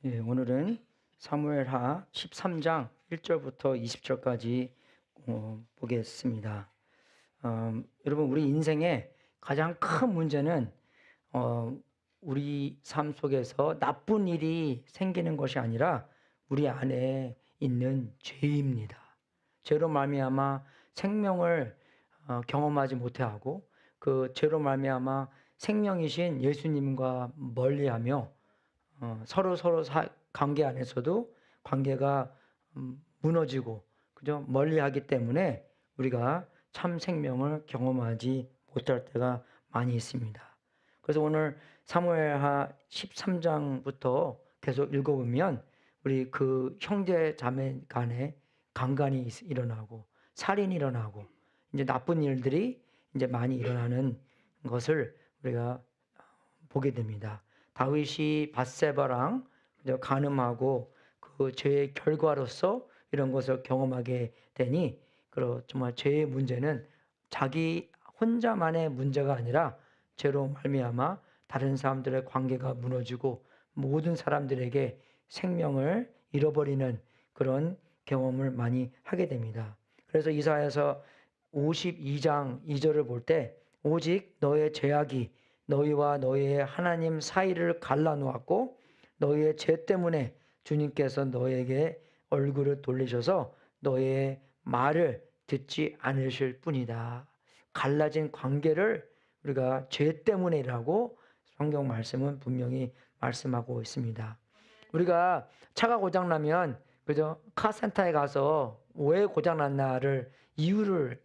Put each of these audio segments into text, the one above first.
예, 오늘은 사무엘하 13장 1절부터 20절까지 보겠습니다. 여러분, 우리 인생의 가장 큰 문제는 우리 삶 속에서 나쁜 일이 생기는 것이 아니라 우리 안에 있는 죄입니다. 죄로 말미암아 생명을 경험하지 못하고 그 죄로 말미암아 생명이신 예수님과 멀리하며 서로 관계 안에서도 관계가 무너지고 그죠? 멀리하기 때문에 우리가 참 생명을 경험하지 못할 때가 많이 있습니다. 그래서 오늘 사무엘하 13장부터 계속 읽어보면 우리 그 형제 자매 간에 강간이 일어나고 살인이 일어나고 이제 나쁜 일들이 이제 많이 일어나는 것을 우리가 보게 됩니다. 다윗이 밧세바랑 간음하고 그 죄의 결과로서 이런 것을 경험하게 되니 정말 죄의 문제는 자기 혼자만의 문제가 아니라 죄로 말미암아 다른 사람들의 관계가 무너지고 모든 사람들에게 생명을 잃어버리는 그런 경험을 많이 하게 됩니다. 그래서 이사야서 52장 2절을 볼 때 오직 너의 죄악이 너희와 너희의 하나님 사이를 갈라놓았고 너희의 죄 때문에 주님께서 너에게 얼굴을 돌리셔서 너의 말을 듣지 않으실 뿐이다. 갈라진 관계를 우리가 죄 때문이라고 성경 말씀은 분명히 말씀하고 있습니다. 우리가 차가 고장나면 그죠? 카센터에 가서 왜 고장났나를 이유를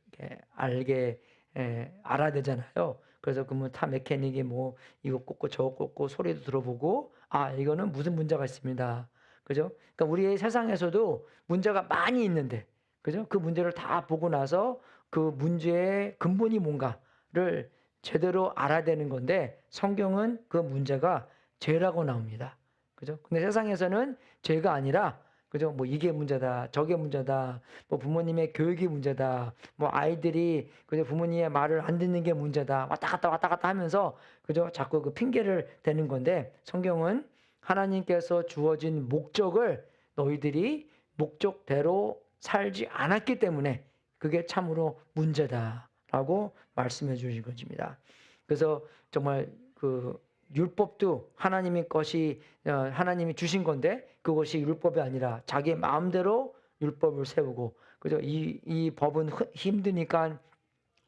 알아야 되잖아요. 그래서 그러면 타 메케닉이 뭐 이거 꽂고 저거 꽂고 소리도 들어보고 이거는 무슨 문제가 있습니다. 그죠? 그러니까 우리의 세상에서도 문제가 많이 있는데 그죠? 그 문제를 다 보고 나서 그 문제의 근본이 뭔가를 제대로 알아야 되는 건데 성경은 그 문제가 죄라고 나옵니다. 그죠? 근데 세상에서는 죄가 아니라 그죠? 뭐 이게 문제다, 저게 문제다, 뭐 부모님의 교육이 문제다, 뭐 아이들이 그죠? 부모님의 말을 안 듣는 게 문제다, 왔다 갔다 하면서 그죠? 자꾸 그 핑계를 대는 건데 성경은 하나님께서 주어진 목적을 너희들이 목적대로 살지 않았기 때문에 그게 참으로 문제다라고 말씀해 주신 것입니다. 그래서 정말 그 율법도 하나님의 것이 하나님이 주신 건데 그것이 율법이 아니라 자기 마음대로 율법을 세우고 그죠? 이 법은 힘드니까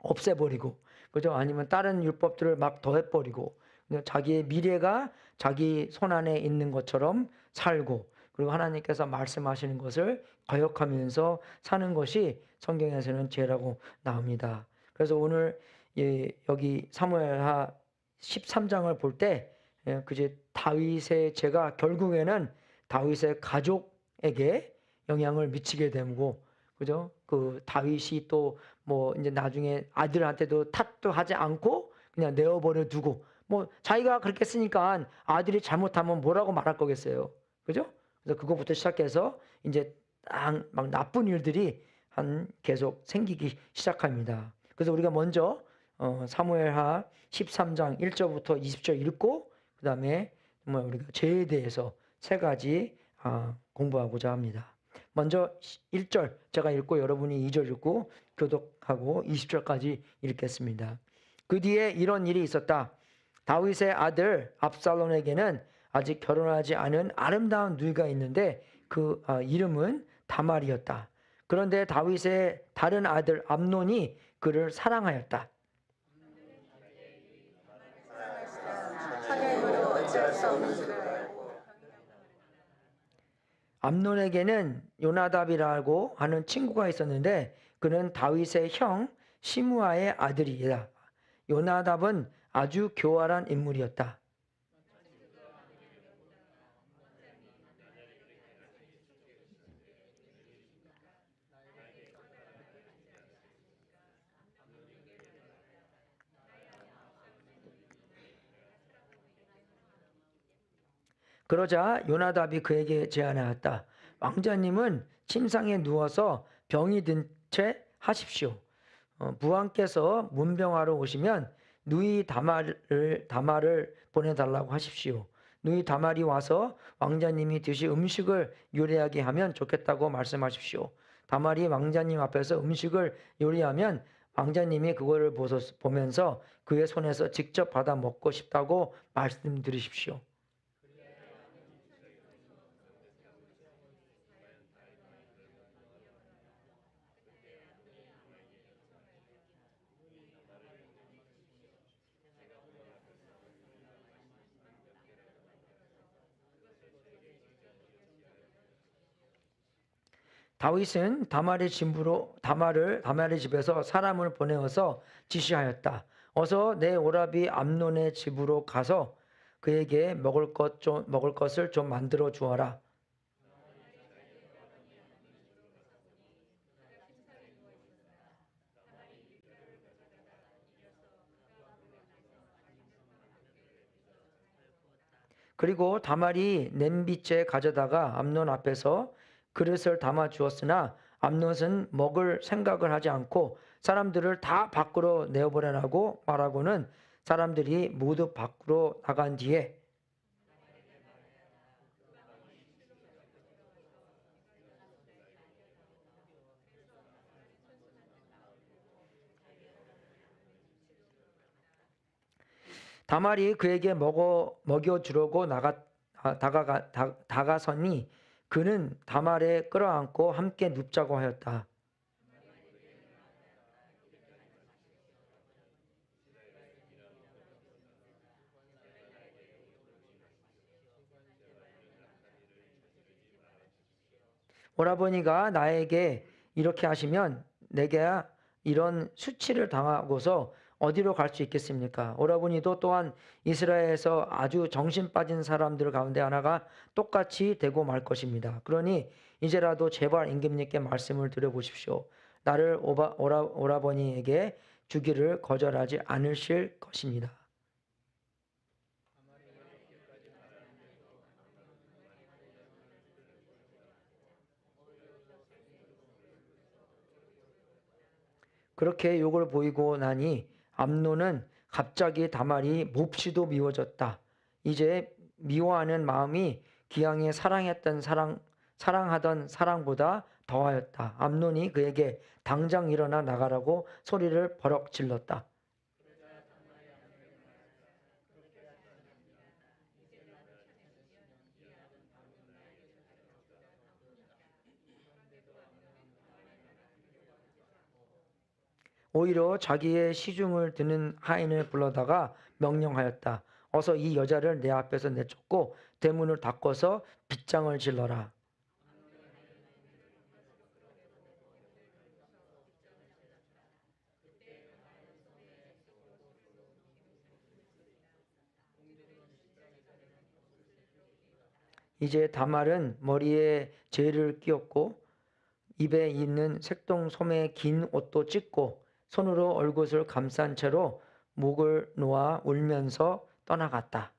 없애버리고 그죠? 아니면 다른 율법들을 막 더해버리고 자기의 미래가 자기 손 안에 있는 것처럼 살고 그리고 하나님께서 말씀하시는 것을 거역하면서 사는 것이 성경에서는 죄라고 나옵니다. 그래서 오늘 여기 사무엘하 13장을 볼 때 그제 다윗의 죄가 결국에는 다윗의 가족에게 영향을 미치게 되고 그죠? 그 다윗이 또 뭐 이제 나중에 아들한테도 탓도 하지 않고 그냥 내어버려 두고 뭐 자기가 그렇게 쓰니까 아들이 잘못하면 뭐라고 말할 거겠어요. 그죠? 그래서 그거부터 시작해서 이제 막 나쁜 일들이 계속 생기기 시작합니다. 그래서 우리가 먼저 사무엘하 13장 1절부터 20절 읽고 그다음에 정말 우리가 죄에 대해서 세 가지 공부하고자 합니다. 먼저 1절 제가 읽고 여러분이 2절 읽고 교독하고 20절까지 읽겠습니다. 그 뒤에 이런 일이 있었다. 다윗의 아들 압살롬에게는 아직 결혼하지 않은 아름다운 누이가 있는데 그 이름은 다말이었다. 그런데 다윗의 다른 아들 암논이 그를 사랑하였다. 암논에게는 요나답이라고 하는 친구가 있었는데 그는 다윗의 형 시므아의 아들이다. 요나답은 아주 교활한 인물이었다. 그러자 요나답이 그에게 제안하였다. 왕자님은 침상에 누워서 병이 든 채 하십시오. 부왕께서 문병하러 오시면 누이 다말을 보내달라고 하십시오. 누이 다말이 와서 왕자님이 드실 음식을 요리하게 하면 좋겠다고 말씀하십시오. 다말이 왕자님 앞에서 음식을 요리하면 왕자님이 그거를 보면서 그의 손에서 직접 받아 먹고 싶다고 말씀드리십시오. 다윗은 다말의 집에서 사람을 보내어서 지시하였다. 어서 내 오라비 암논의 집으로 가서 그에게 먹을 것을 좀 만들어 주어라. 그리고 다말이 냄비째 가져다가 암논 앞에서 그릇을 담아 주었으나 암논은 먹을 생각을 하지 않고 사람들을 다 밖으로 내어보내라고 말하고는 사람들이 모두 밖으로 나간 뒤에 다말이 그에게 먹여주려고 다가서니 그는 다말에 끌어안고 함께 눕자고 하였다. 오라버니가 나에게 이렇게 하시면 내가 이런 수치를 당하고서 어디로 갈 수 있겠습니까? 오라버니도 또한 이스라엘에서 아주 정신 빠진 사람들 가운데 하나가 똑같이 되고 말 것입니다. 그러니 이제라도 제발 임금님께 말씀을 드려보십시오. 나를 오라버니에게 주기를 거절하지 않으실 것입니다. 그렇게 욕을 보이고 나니 암논은 갑자기 다말이 몹시도 미워졌다. 이제 미워하는 마음이 기왕에 사랑하던 사랑보다 더하였다. 암논이 그에게 당장 일어나 나가라고 소리를 버럭 질렀다. 오히려 자기의 시중을 드는 하인을 불러다가 명령하였다. 어서 이 여자를 내 앞에서 내쫓고 대문을 닫고서 빗장을 질러라. 이제 다말은 머리에 재를 끼웠고 입에 있는 색동소매 긴 옷도 찢고 손으로 얼굴을 감싼 채로 목을 놓아 울면서 떠나갔다.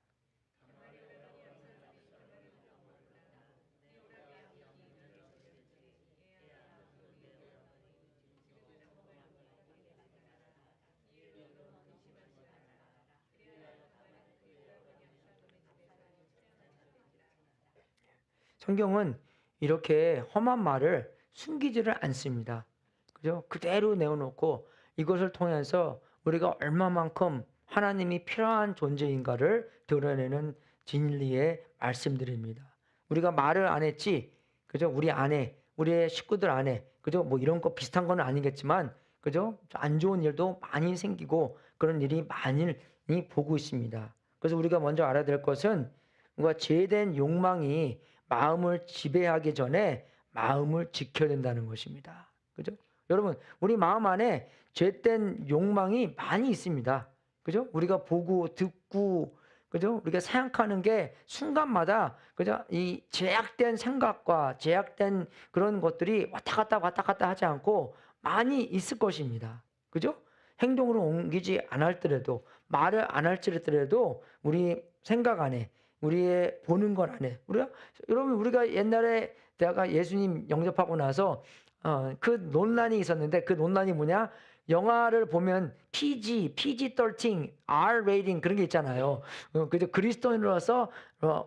성경은 이렇게 험한 말을 숨기지를 않습니다. 그죠? 그대로 내어놓고 이것을 통해서 우리가 얼마만큼 하나님이 필요한 존재인가를 드러내는 진리의 말씀들입니다. 우리가 말을 안 했지, 그죠? 우리 안에, 우리의 식구들 안에, 그죠? 뭐 이런 거 비슷한 건 아니겠지만, 그죠? 안 좋은 일도 많이 생기고 그런 일이 많이 보고 있습니다. 그래서 우리가 먼저 알아야 될 것은 뭔가 죄된 욕망이 마음을 지배하기 전에 마음을 지켜야 된다는 것입니다. 그죠? 여러분, 우리 마음 안에 죄된 욕망이 많이 있습니다. 그죠? 우리가 보고 듣고 그죠? 우리가 생각하는 게 순간마다 그죠? 이 제약된 생각과 제약된 그런 것들이 왔다 갔다 하지 않고 많이 있을 것입니다. 그죠? 행동으로 옮기지 않았더라도 말을 안 할지라도 우리 생각 안에 우리의 보는 것 안에 여러분 우리가 옛날에 내가 예수님 영접하고 나서 그 논란이 있었는데 그 논란이 뭐냐? 영화를 보면 PG13, R 레이팅 그런 게 있잖아요. 그죠? 그리스도인으로서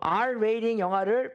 R 레이팅 영화를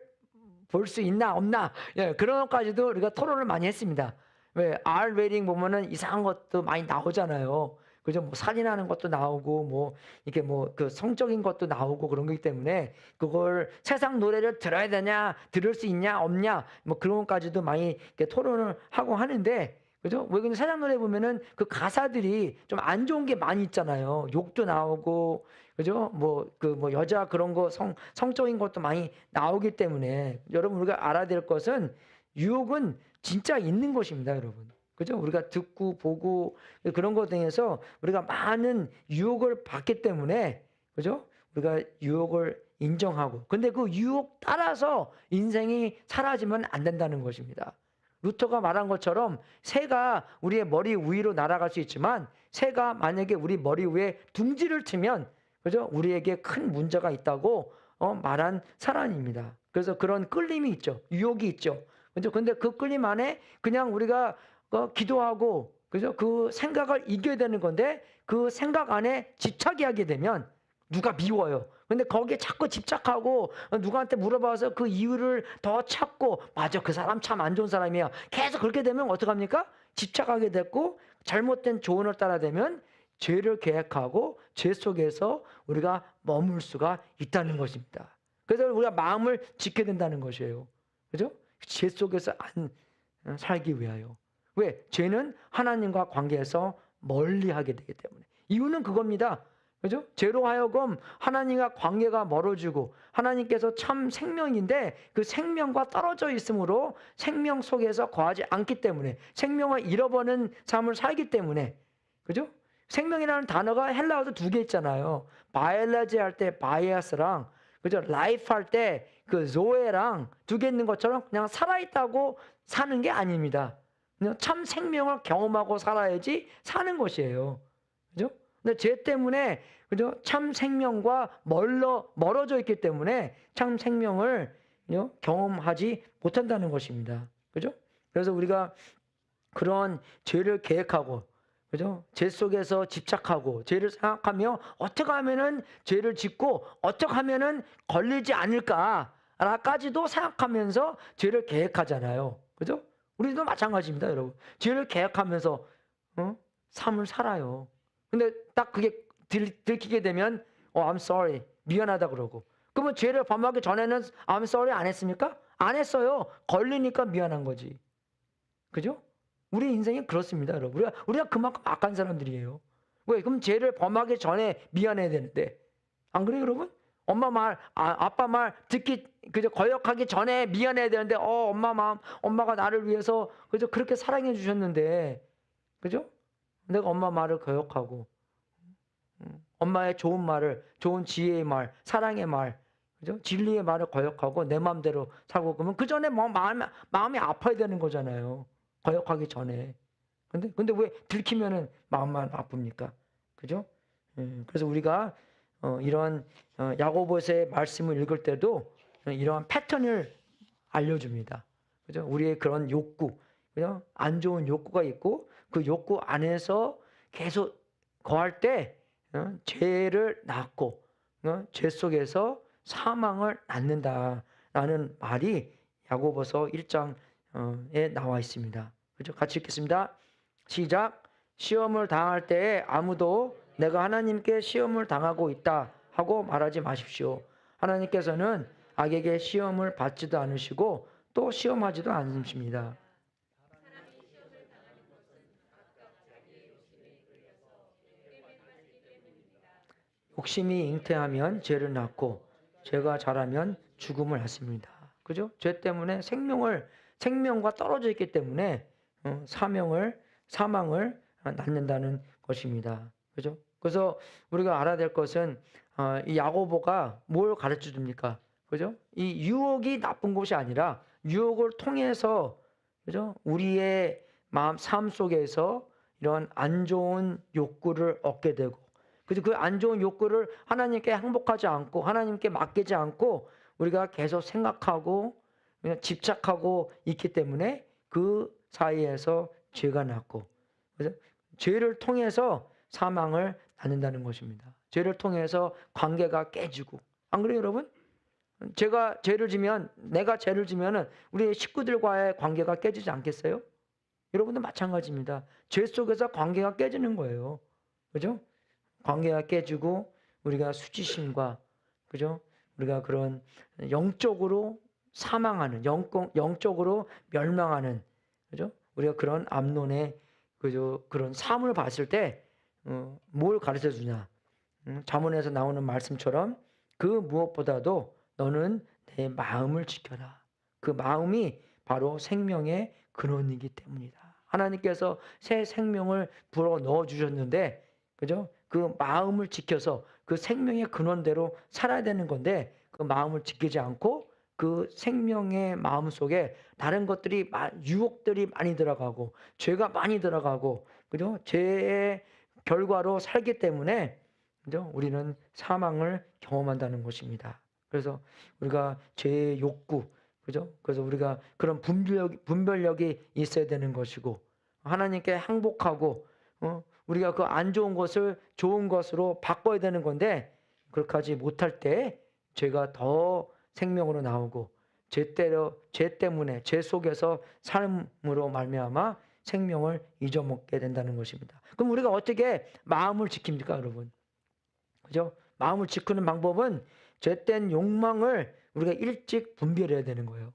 볼 수 있나 없나, 예, 그런 것까지도 우리가 토론을 많이 했습니다. 왜 R 레이팅 보면은 이상한 것도 많이 나오잖아요. 그죠? 뭐 살인하는 것도 나오고 뭐 이렇게 뭐 그 성적인 것도 나오고 그런 거기 때문에 그걸 세상 노래를 들어야 되냐, 들을 수 있냐 없냐, 뭐 그런 것까지도 많이 이렇게 토론을 하고 하는데, 그죠? 왜 근데 세상 노래 보면은 그 가사들이 좀 안 좋은 게 많이 있잖아요. 욕도 나오고, 그죠? 뭐 그 뭐 여자 그런 거 성적인 것도 많이 나오기 때문에 여러분 우리가 알아야 될 것은 유혹은 진짜 있는 것입니다, 여러분. 그죠? 우리가 듣고 보고 그런 것 등에서 우리가 많은 유혹을 받기 때문에, 그죠? 우리가 유혹을 인정하고, 근데 그 유혹 따라서 인생이 사라지면 안 된다는 것입니다. 루터가 말한 것처럼 새가 우리의 머리 위로 날아갈 수 있지만 새가 만약에 우리 머리 위에 둥지를 트면, 그죠? 우리에게 큰 문제가 있다고 말한 사람입니다. 그래서 그런 끌림이 있죠. 유혹이 있죠. 그죠? 근데 그 끌림 안에 그냥 우리가 기도하고, 그죠? 그 생각을 이겨야 되는 건데 그 생각 안에 집착이 하게 되면 누가 미워요. 근데 거기에 자꾸 집착하고 누구한테 물어봐서 그 이유를 더 찾고, 맞아, 그 사람 참 안 좋은 사람이야, 계속 그렇게 되면 어떡합니까? 집착하게 됐고 잘못된 조언을 따라대면 죄를 계획하고 죄 속에서 우리가 머물 수가 있다는 것입니다. 그래서 우리가 마음을 지켜야 된다는 것이에요. 그죠? 죄 속에서 안 살기 위하여. 왜? 죄는 하나님과 관계에서 멀리하게 되기 때문에. 이유는 그겁니다. 그죠? 죄로 하여금 하나님과 관계가 멀어지고, 하나님께서 참 생명인데 그 생명과 떨어져 있으므로 생명 속에서 거하지 않기 때문에, 생명을 잃어버리는 삶을 살기 때문에, 그죠? 생명이라는 단어가 헬라어도 두 개 있잖아요. 바이올로지 할 때 바이아스랑, 그죠? 라이프 할 때 그 조에랑 두 개 있는 것처럼 그냥 살아있다고 사는 게 아닙니다. 그냥 참 생명을 경험하고 살아야지 사는 것이에요. 그죠? 근데 죄 때문에, 그죠? 참 생명과 멀어져 있기 때문에 참 생명을 경험하지 못한다는 것입니다. 그죠? 그래서 우리가 그런 죄를 계획하고, 그죠? 죄 속에서 집착하고 죄를 생각하며 어떻게 하면은 죄를 짓고 어떻게 하면은 걸리지 않을까까지도 생각하면서 죄를 계획하잖아요. 그죠? 우리도 마찬가지입니다, 여러분. 죄를 계획하면서 삶을 살아요. 근데 딱 그게 들키게 되면 I'm sorry, 미안하다 그러고. 그러면 죄를 범하기 전에는 I'm sorry 안 했습니까? 안 했어요. 걸리니까 미안한 거지. 그죠? 우리 인생이 그렇습니다, 여러분. 우리가 그만큼 악한 사람들이에요. 왜? 그럼 죄를 범하기 전에 미안해야 되는데. 안 그래요, 여러분? 엄마 말, 아빠 말 듣기, 그저 거역하기 전에 미안해야 되는데, 엄마 마음, 엄마가 나를 위해서, 그저 그렇게 사랑해 주셨는데, 그죠? 내가 엄마 말을 거역하고, 엄마의 좋은 말을, 좋은 지혜의 말, 사랑의 말, 그죠? 진리의 말을 거역하고 내 마음대로 살고, 그러면 그 전에 뭐 마음이 아파야 되는 거잖아요. 거역하기 전에. 근데 왜 들키면은 마음만 아픕니까? 그죠? 그래서 우리가 이런 야고보서의 말씀을 읽을 때도 이러한 패턴을 알려줍니다. 그죠? 우리의 그런 욕구, 그죠? 안 좋은 욕구가 있고 그 욕구 안에서 계속 거할 때 죄를 낳고 죄 속에서 사망을 낳는다라는 말이 야고보서 1장에 나와 있습니다. 그죠? 같이 읽겠습니다. 시작. 시험을 당할 때에 아무도 내가 하나님께 시험을 당하고 있다 하고 말하지 마십시오. 하나님께서는 악에게 시험을 받지도 않으시고 또 시험하지도 않으십니다. 욕심이 잉태하면 죄를 낳고 죄가 자라면 죽음을 낳습니다. 그죠? 죄 때문에 생명과 떨어져 있기 때문에 사망을 낳는다는 것입니다. 그죠? 그래서 우리가 알아야 될 것은 이 야고보가 뭘 가르쳐 줍니까? 그죠? 이 유혹이 나쁜 것이 아니라 유혹을 통해서, 그죠? 우리의 삶 속에서 이런 안 좋은 욕구를 얻게 되고, 그래서 그 안 좋은 욕구를 하나님께 항복하지 않고 하나님께 맡기지 않고 우리가 계속 생각하고 그냥 집착하고 있기 때문에 그 사이에서 죄가 났고, 그래서 죄를 통해서 사망을 낳는다는 것입니다. 죄를 통해서 관계가 깨지고. 안 그래요, 여러분? 내가 죄를 지면은 우리 식구들과의 관계가 깨지지 않겠어요? 여러분도 마찬가지입니다. 죄 속에서 관계가 깨지는 거예요. 그죠? 관계가 깨지고 우리가 수치심과, 그죠? 우리가 그런 영적으로 사망하는, 영적으로 멸망하는, 그죠? 우리가 그런 암론의 그런 삶을 봤을 때 뭘 가르쳐 주냐? 잠언에서 나오는 말씀처럼 그 무엇보다도 너는 내 마음을 지켜라. 그 마음이 바로 생명의 근원이기 때문이다. 하나님께서 새 생명을 불어 넣어 주셨는데, 그죠? 그 마음을 지켜서 그 생명의 근원대로 살아야 되는 건데, 그 마음을 지키지 않고 그 생명의 마음 속에 다른 것들이, 유혹들이 많이 들어가고 죄가 많이 들어가고, 그죠? 죄의 결과로 살기 때문에, 그죠? 우리는 사망을 경험한다는 것입니다. 그래서 우리가 죄의 욕구, 그죠? 그래서 우리가 그런 분별력이 있어야 되는 것이고, 하나님께 항복하고, 우리가 그 안 좋은 것을 좋은 것으로 바꿔야 되는 건데, 그렇게 하지 못할 때 죄가 더 생명으로 나오고, 죄 때문에 죄 속에서 삶으로 말미암아 생명을 잊어먹게 된다는 것입니다. 그럼 우리가 어떻게 마음을 지킵니까, 여러분? 그죠? 마음을 지키는 방법은 죄된 욕망을 우리가 일찍 분별해야 되는 거예요.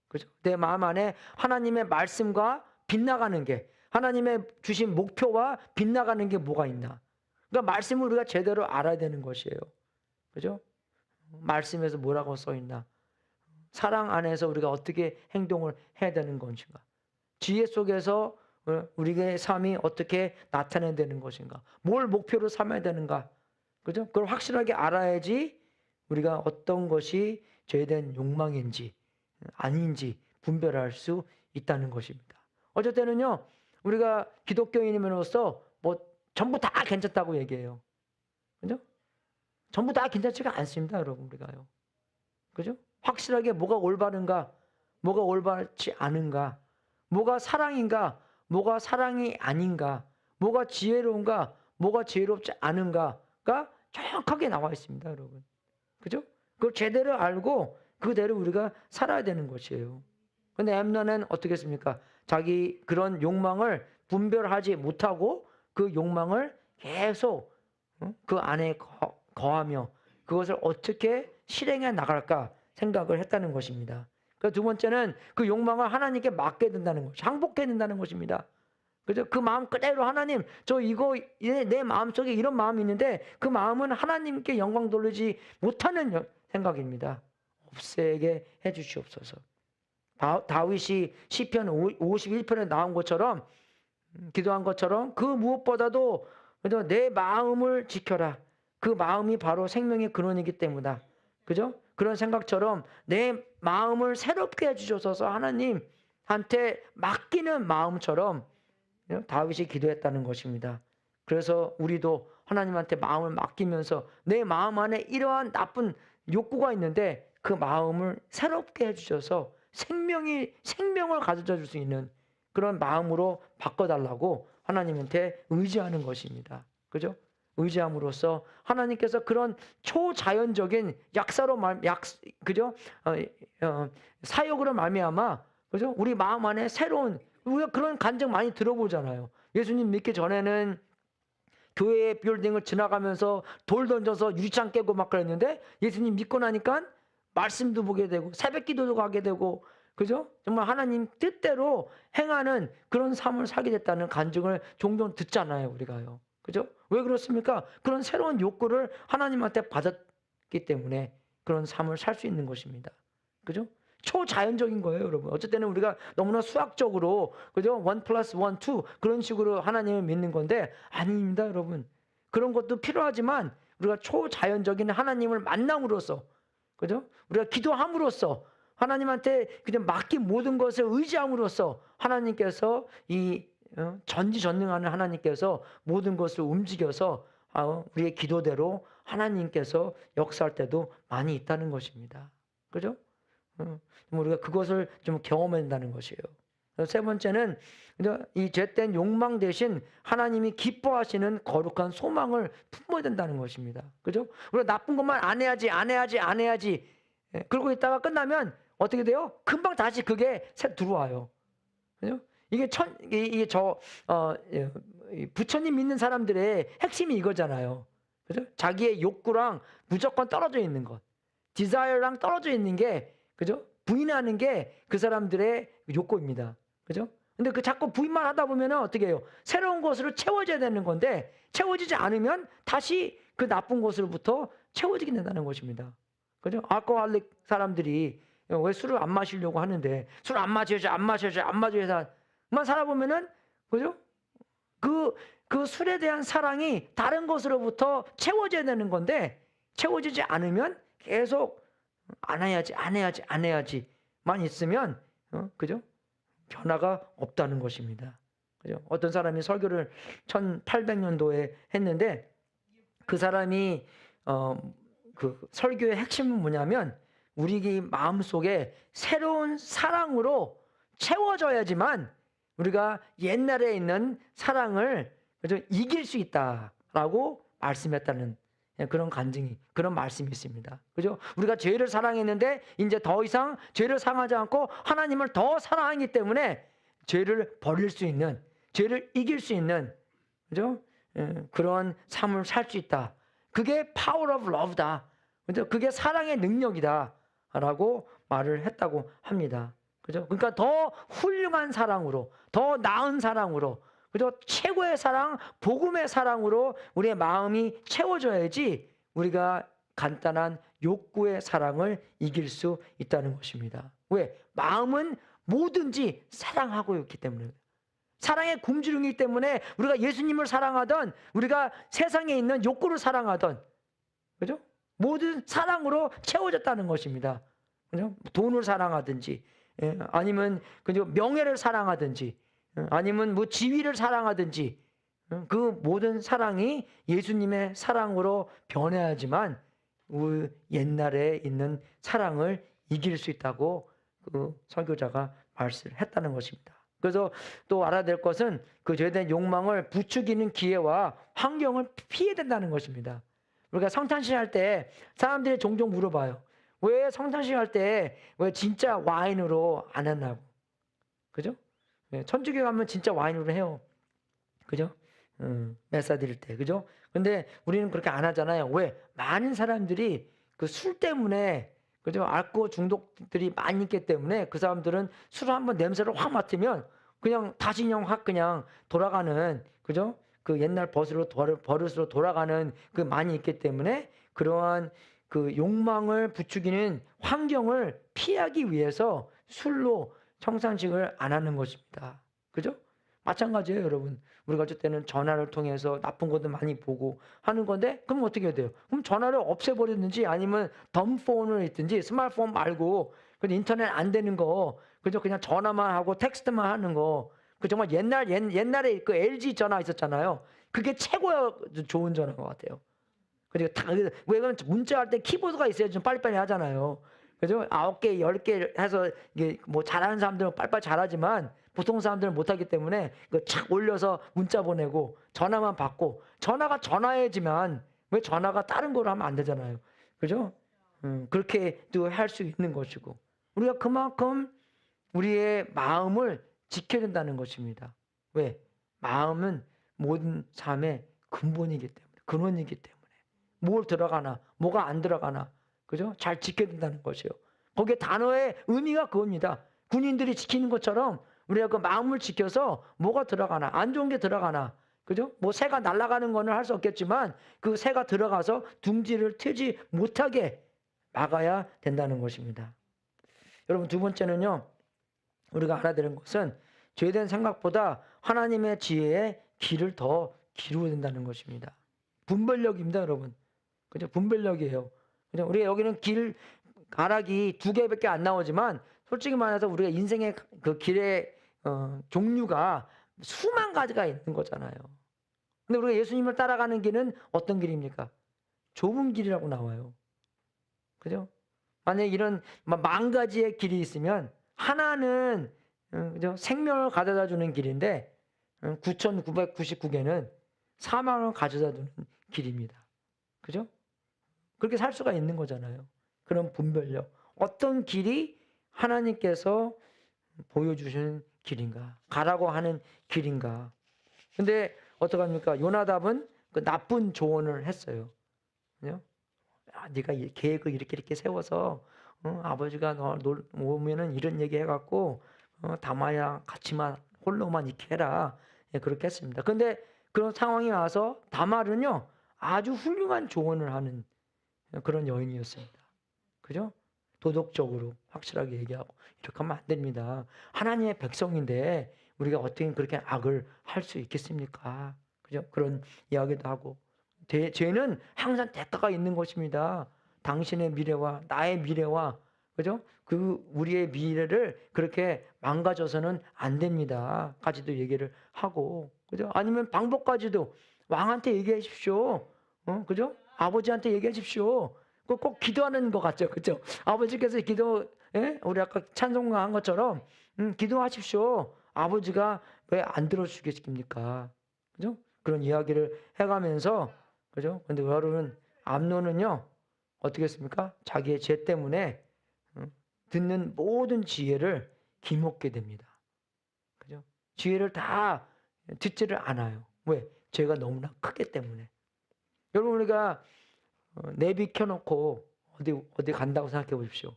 그죠? 내 마음 안에 하나님의 말씀과 빗나가는 게, 하나님의 주신 목표와 빗나가는 게 뭐가 있나? 그러니까 말씀을 우리가 제대로 알아야 되는 것이에요. 그죠? 말씀에서 뭐라고 써 있나? 사랑 안에서 우리가 어떻게 행동을 해야 되는 것인가? 지혜 속에서 우리의 삶이 어떻게 나타내야 되는 것인가? 뭘 목표로 삼아야 되는가? 그죠? 그걸 확실하게 알아야지 우리가 어떤 것이 죄된 욕망인지 아닌지 분별할 수 있다는 것입니다. 어쩔 때는요, 우리가 기독교인임으로써 뭐 전부 다 괜찮다고 얘기해요. 그죠? 전부 다 괜찮지가 않습니다, 여러분, 우리가요. 그죠? 확실하게 뭐가 올바른가, 뭐가 올바르지 않은가, 뭐가 사랑인가, 뭐가 사랑이 아닌가, 뭐가 지혜로운가, 뭐가 지혜롭지 않은가가 정확하게 나와 있습니다, 여러분. 그죠? 그걸 제대로 알고 그대로 우리가 살아야 되는 것이에요. 근데 엠넌은 어떻게 했습니까? 자기 그런 욕망을 분별하지 못하고 그 욕망을 계속 그 안에 거하며 그것을 어떻게 실행해 나갈까 생각을 했다는 것입니다. 두 번째는 그 욕망을 하나님께 맡게 된다는 것, 항복해야 된다는 것입니다. 그죠? 그 마음 그대로 하나님, 저 이거 내 마음속에 이런 마음이 있는데 그 마음은 하나님께 영광 돌리지 못하는 생각입니다. 없애게 해 주시옵소서. 다윗이 시편 51편에 나온 것처럼, 기도한 것처럼 그 무엇보다도 내 마음을 지켜라. 그 마음이 바로 생명의 근원이기 때문이다. 그죠? 그런 생각처럼 내 마음을 새롭게 해주셔서 하나님한테 맡기는 마음처럼 다윗이 기도했다는 것입니다. 그래서 우리도 하나님한테 마음을 맡기면서 내 마음 안에 이러한 나쁜 욕구가 있는데 그 마음을 새롭게 해주셔서 생명을 가져다 줄 수 있는 그런 마음으로 바꿔달라고 하나님한테 의지하는 것입니다. 그죠? 의지함으로써 하나님께서 그런 초자연적인 그죠? 사역으로 말미암아, 그죠? 우리 마음 안에 새로운, 우리가 그런 간증 많이 들어보잖아요. 예수님 믿기 전에는 교회 빌딩을 지나가면서 돌 던져서 유리창 깨고 막 그랬는데 예수님 믿고 나니까 말씀도 보게 되고 새벽 기도도 가게 되고, 그죠? 정말 하나님 뜻대로 행하는 그런 삶을 살게 됐다는 간증을 종종 듣잖아요, 우리가요. 그죠? 왜 그렇습니까? 그런 새로운 욕구를 하나님한테 받았기 때문에 그런 삶을 살 수 있는 것입니다. 그죠? 초자연적인 거예요, 여러분. 어쩔 때는 우리가 너무나 수학적으로, 그죠? 1+1, 2 그런 식으로 하나님을 믿는 건데 아닙니다, 여러분. 그런 것도 필요하지만 우리가 초자연적인 하나님을 만남으로써, 그죠? 우리가 기도함으로써 하나님한테 그냥 맡긴 모든 것을 의지함으로써 하나님께서 이 전지전능하는 하나님께서 모든 것을 움직여서 우리의 기도대로 하나님께서 역사할 때도 많이 있다는 것입니다. 그죠? 우리가 그것을 좀 경험한다는 것이에요. 세 번째는 이 죄된 욕망 대신 하나님이 기뻐하시는 거룩한 소망을 품어야 된다는 것입니다. 그죠? 우리가 나쁜 것만 안 해야지, 안 해야지, 안 해야지. 그러고 있다가 끝나면 어떻게 돼요? 금방 다시 그게 새 들어와요. 그죠? 이게 부처님 믿는 사람들의 핵심이 이거잖아요. 그죠? 자기의 욕구랑 무조건 떨어져 있는 것. 디자이어랑 떨어져 있는 게, 그죠? 부인하는 게 그 사람들의 욕구입니다. 그죠? 근데 그 자꾸 부인만 하다 보면은 어떻게 해요? 새로운 것으로 채워져야 되는 건데, 채워지지 않으면 다시 그 나쁜 것으로부터 채워지게 된다는 것입니다. 그죠? 알코올릭 사람들이 왜 술을 안 마시려고 하는데, 술 안 마셔야지, 안 마셔야지, 안 마셔야지, 만 살아보면은, 그죠? 그 술에 대한 사랑이 다른 것으로부터 채워져야 되는 건데, 채워지지 않으면 계속 안 해야지, 안 해야지, 안 해야지만 있으면, 그죠? 변화가 없다는 것입니다. 그죠? 어떤 사람이 설교를 1800년도에 했는데, 그 사람이, 그 설교의 핵심은 뭐냐면, 우리 마음 속에 새로운 사랑으로 채워져야지만 우리가 옛날에 있는 사랑을, 그죠? 이길 수 있다라고 말씀했다는 그런 간증이, 그런 말씀이 있습니다. 그죠? 우리가 죄를 사랑했는데 이제 더 이상 죄를 사랑하지 않고 하나님을 더 사랑하기 때문에 죄를 버릴 수 있는, 죄를 이길 수 있는, 그죠? 그런 삶을 살 수 있다. 그게 power of love다. 그죠? 그게 사랑의 능력이다라고 말을 했다고 합니다. 그죠? 그러니까 더 훌륭한 사랑으로, 더 나은 사랑으로, 그죠? 최고의 사랑, 복음의 사랑으로 우리의 마음이 채워져야지 우리가 간단한 욕구의 사랑을 이길 수 있다는 것입니다. 왜? 마음은 뭐든지 사랑하고 있기 때문에. 사랑의 굶주림이기 때문에 우리가 예수님을 사랑하던, 우리가 세상에 있는 욕구를 사랑하던, 그죠? 모든 사랑으로 채워졌다는 것입니다. 그죠? 돈을 사랑하든지, 아니면 그죠? 명예를 사랑하든지, 아니면 뭐 지위를 사랑하든지, 그 모든 사랑이 예수님의 사랑으로 변해야지만 우리 옛날에 있는 사랑을 이길 수 있다고 그 설교자가 말씀을 했다는 것입니다. 그래서 또 알아야 될 것은 그 죄된 욕망을 부추기는 기회와 환경을 피해야 된다는 것입니다. 우리가 성탄식 할 때 사람들이 종종 물어봐요. 왜 성탄식 할 때 왜 진짜 와인으로 안 한다고? 그죠? 천주교 가면 진짜 와인으로 해요. 그죠? 메사 드릴 때. 그죠? 근데 우리는 그렇게 안 하잖아요. 왜? 많은 사람들이 그 술 때문에, 그죠? 알코올 중독들이 많이 있기 때문에 그 사람들은 술을 한번 냄새를 확 맡으면 그냥 다시 그냥 확 그냥 돌아가는, 그죠? 그 옛날 버릇으로 돌아가는 그 많이 있기 때문에 그러한 그 욕망을 부추기는 환경을 피하기 위해서 술로 성탄식을 안 하는 것입니다. 그죠? 마찬가지예요, 여러분. 우리가 어쩔 때는 전화를 통해서 나쁜 것도 많이 보고 하는 건데, 그럼 어떻게 해야 돼요? 그럼 전화를 없애버리든지 아니면 덤폰을 있든지 스마트폰 말고 그 인터넷 안 되는 거, 그죠? 그냥 전화만 하고 텍스트만 하는 거. 그 정말 옛날에 그 LG 전화 있었잖아요. 그게 최고 좋은 전화인 것 같아요. 그리고 왜 그러면 문자할 때 키보드가 있어야 좀 빨리빨리 하잖아요. 그죠? 9개, 10개 해서 이게 뭐 잘하는 사람들은 빨리빨리 잘하지만 보통 사람들은 못하기 때문에 그 착 올려서 문자 보내고 전화만 받고, 전화가 전화해지만 왜 전화가 다른 거로 하면 안 되잖아요. 그죠? 그렇게 또 할 수 있는 것이고, 우리가 그만큼 우리의 마음을 지켜야 된다는 것입니다. 왜? 마음은 모든 삶의 근본이기 때문에, 근원이기 때문에. 뭘 들어가나, 뭐가 안 들어가나, 그죠? 잘 지켜야 된다는 것이요. 거기에 단어의 의미가 그겁니다. 군인들이 지키는 것처럼 우리가 그 마음을 지켜서 뭐가 들어가나, 안 좋은 게 들어가나, 그죠? 뭐 새가 날아가는 거는 할 수 없겠지만 그 새가 들어가서 둥지를 트지 못하게 막아야 된다는 것입니다. 여러분, 두 번째는요, 우리가 알아야 되는 것은 죄된 생각보다 하나님의 지혜의 길을 더 기르어야 된다는 것입니다. 분별력입니다, 여러분. 그죠? 분별력이에요. 그죠? 우리가 여기는 가락이 2개밖에 안 나오지만 솔직히 말해서 우리가 인생의 그 길의 종류가 수만 가지가 있는 거잖아요. 근데 우리가 예수님을 따라가는 길은 어떤 길입니까? 좁은 길이라고 나와요. 그죠? 만약에 이런 10,000가지의 길이 있으면 하나는 그죠? 생명을 가져다 주는 길인데 9,999개는 사망을 가져다 주는 길입니다. 그죠? 그렇게 살 수가 있는 거잖아요. 그런 분별력. 어떤 길이 하나님께서 보여주시는 길인가? 가라고 하는 길인가? 근데 어떡합니까? 요나답은 그 나쁜 조언을 했어요. 그죠? 네가 계획을 이렇게 세워서 아버지가 너 오면은 이런 얘기 해갖고 다마야 같이만 홀로만 있게 해라. 예, 그렇게 했습니다. 근데 그런 상황이 와서 다말은요 아주 훌륭한 조언을 하는 그런 여인이었습니다. 그죠? 도덕적으로 확실하게 얘기하고 이렇게 하면 안 됩니다. 하나님의 백성인데 우리가 어떻게 그렇게 악을 할 수 있겠습니까? 그죠? 그런 이야기도 하고 죄는 항상 대가가 있는 것입니다. 당신의 미래와 나의 미래와 그죠? 그 우리의 미래를 그렇게 망가져서는 안 됩니다. 까지도 얘기를 하고 그죠? 아니면 방법까지도 왕한테 얘기하십시오. 그죠? 아버지한테 얘기하십시오. 꼭 기도하는 것 같죠, 그죠? 아버지께서 우리 아까 찬송가 한 것처럼 기도하십시오. 아버지가 왜 안 들어주겠습니까? 그죠? 그런 이야기를 해가면서 그죠? 근데 여러분 암논은요 어떻게 했습니까? 자기의 죄 때문에 듣는 모든 지혜를 기먹게 됩니다. 그죠? 지혜를 다 듣지를 않아요. 왜? 죄가 너무나 크기 때문에. 여러분 우리가 내비 켜놓고 어디 간다고 생각해 보십시오.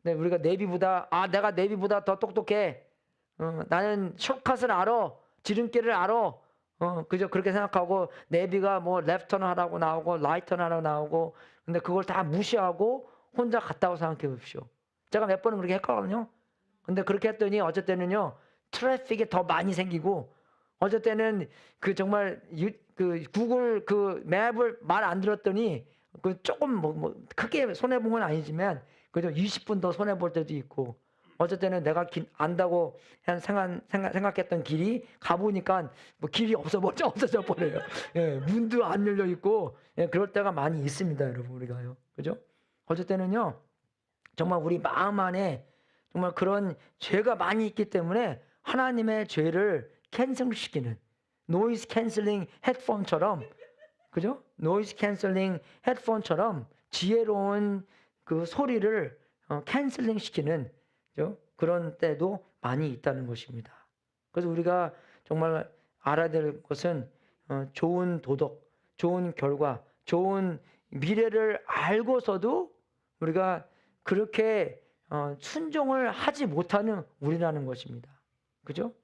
근데 우리가 내가 내비보다 더 똑똑해. 나는 숏컷을 알아. 지름길을 알아. 그죠? 그렇게 생각하고 내비가 뭐 레프턴 하라고 나오고 라이턴 하라고 나오고 근데 그걸 다 무시하고 혼자 갔다고 생각해 보십시오. 제가 몇 번은 그렇게 했거든요. 근데 그렇게 했더니 어쩔 때는요 트래픽이 더 많이 생기고 어쩔 때는 그 정말 그 구글 그 맵을 말 안 들었더니 그 조금 뭐 크게 손해 본 건 아니지만 그죠 20분 더 손해 볼 때도 있고 어쩔 때는 내가 안다고 생각했던 길이 가보니까 뭐 길이 없어져 버려요. 예, 문도 안 열려 있고 예, 그럴 때가 많이 있습니다, 여러분 우리가요. 그죠? 어쩔 때는요 정말 우리 마음 안에 정말 그런 죄가 많이 있기 때문에 하나님의 죄를 캔슬시키는 노이즈 캔슬링 헤드폰처럼 그죠? 노이즈 캔슬링 헤드폰처럼 지혜로운 그 소리를 캔슬링 시키는 그죠? 그런 때도 많이 있다는 것입니다. 그래서 우리가 정말 알아야 될 것은 좋은 도덕, 좋은 결과, 좋은 미래를 알고서도 우리가 그렇게 순종을 하지 못하는 우리라는 것입니다. 그죠?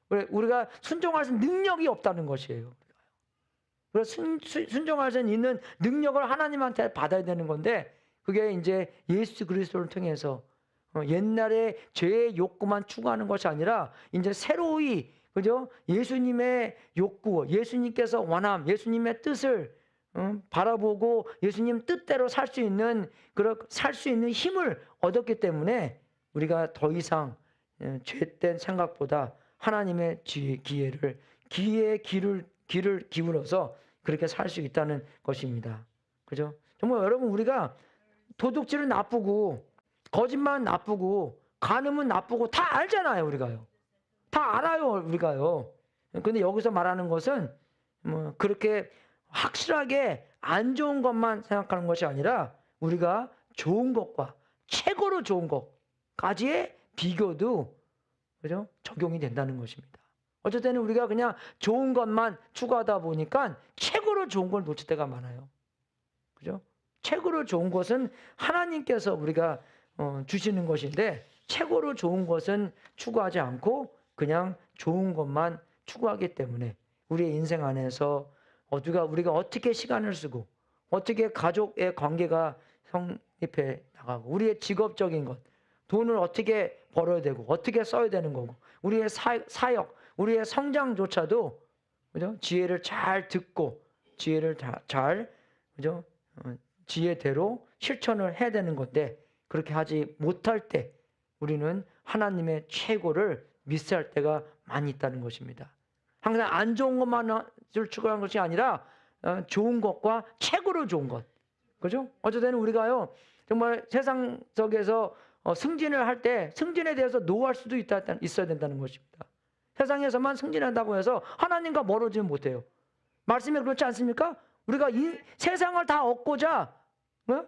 우리가 순종할 수 있는 능력이 없다는 것이에요. 그래서 순종할 수 있는 능력을 하나님한테 받아야 되는 건데 그게 이제 예수 그리스도를 통해서 옛날에 죄의 욕구만 추구하는 것이 아니라 이제 새로이 그죠? 예수님의 욕구, 예수님께서 원함, 예수님의 뜻을 바라보고 예수님 뜻대로 살 수 있는 힘을 얻었기 때문에 우리가 더 이상 죄된 생각보다 하나님의 기회의 길을 기울여서 그렇게 살 수 있다는 것입니다. 그죠? 정말 여러분 우리가 도둑질은 나쁘고 거짓말은 나쁘고 간음은 나쁘고 다 알잖아요, 우리가요. 다 알아요, 우리가요. 근데 여기서 말하는 것은 뭐 그렇게 확실하게 안 좋은 것만 생각하는 것이 아니라 우리가 좋은 것과 최고로 좋은 것까지의 비교도 그죠? 적용이 된다는 것입니다. 어쩔 때는 우리가 그냥 좋은 것만 추구하다 보니까 최고로 좋은 걸 놓칠 때가 많아요. 그죠? 최고로 좋은 것은 하나님께서 우리가 주시는 것인데 최고로 좋은 것은 추구하지 않고 그냥 좋은 것만 추구하기 때문에 우리의 인생 안에서 우리가 어떻게 시간을 쓰고 어떻게 가족의 관계가 성립해 나가고 우리의 직업적인 것 돈을 어떻게 벌어야 되고 어떻게 써야 되는 거고 우리의 사역 우리의 성장조차도 그죠? 지혜를 잘 듣고 지혜를 잘 그죠? 지혜대로 실천을 해야 되는 건데 그렇게 하지 못할 때 우리는 하나님의 최고를 미스할 때가 많이 있다는 것입니다. 항상 안 좋은 것만을 추구하는 것이 아니라 좋은 것과 최고로 좋은 것. 그죠? 어쨌든 우리가요. 정말 세상 속에서 승진을 할 때 승진에 대해서 노할 수도 있어야 된다는 것입니다. 세상에서만 승진한다고 해서 하나님과 멀어지면 못해요. 말씀에 그렇지 않습니까? 우리가 이 세상을 다 얻고자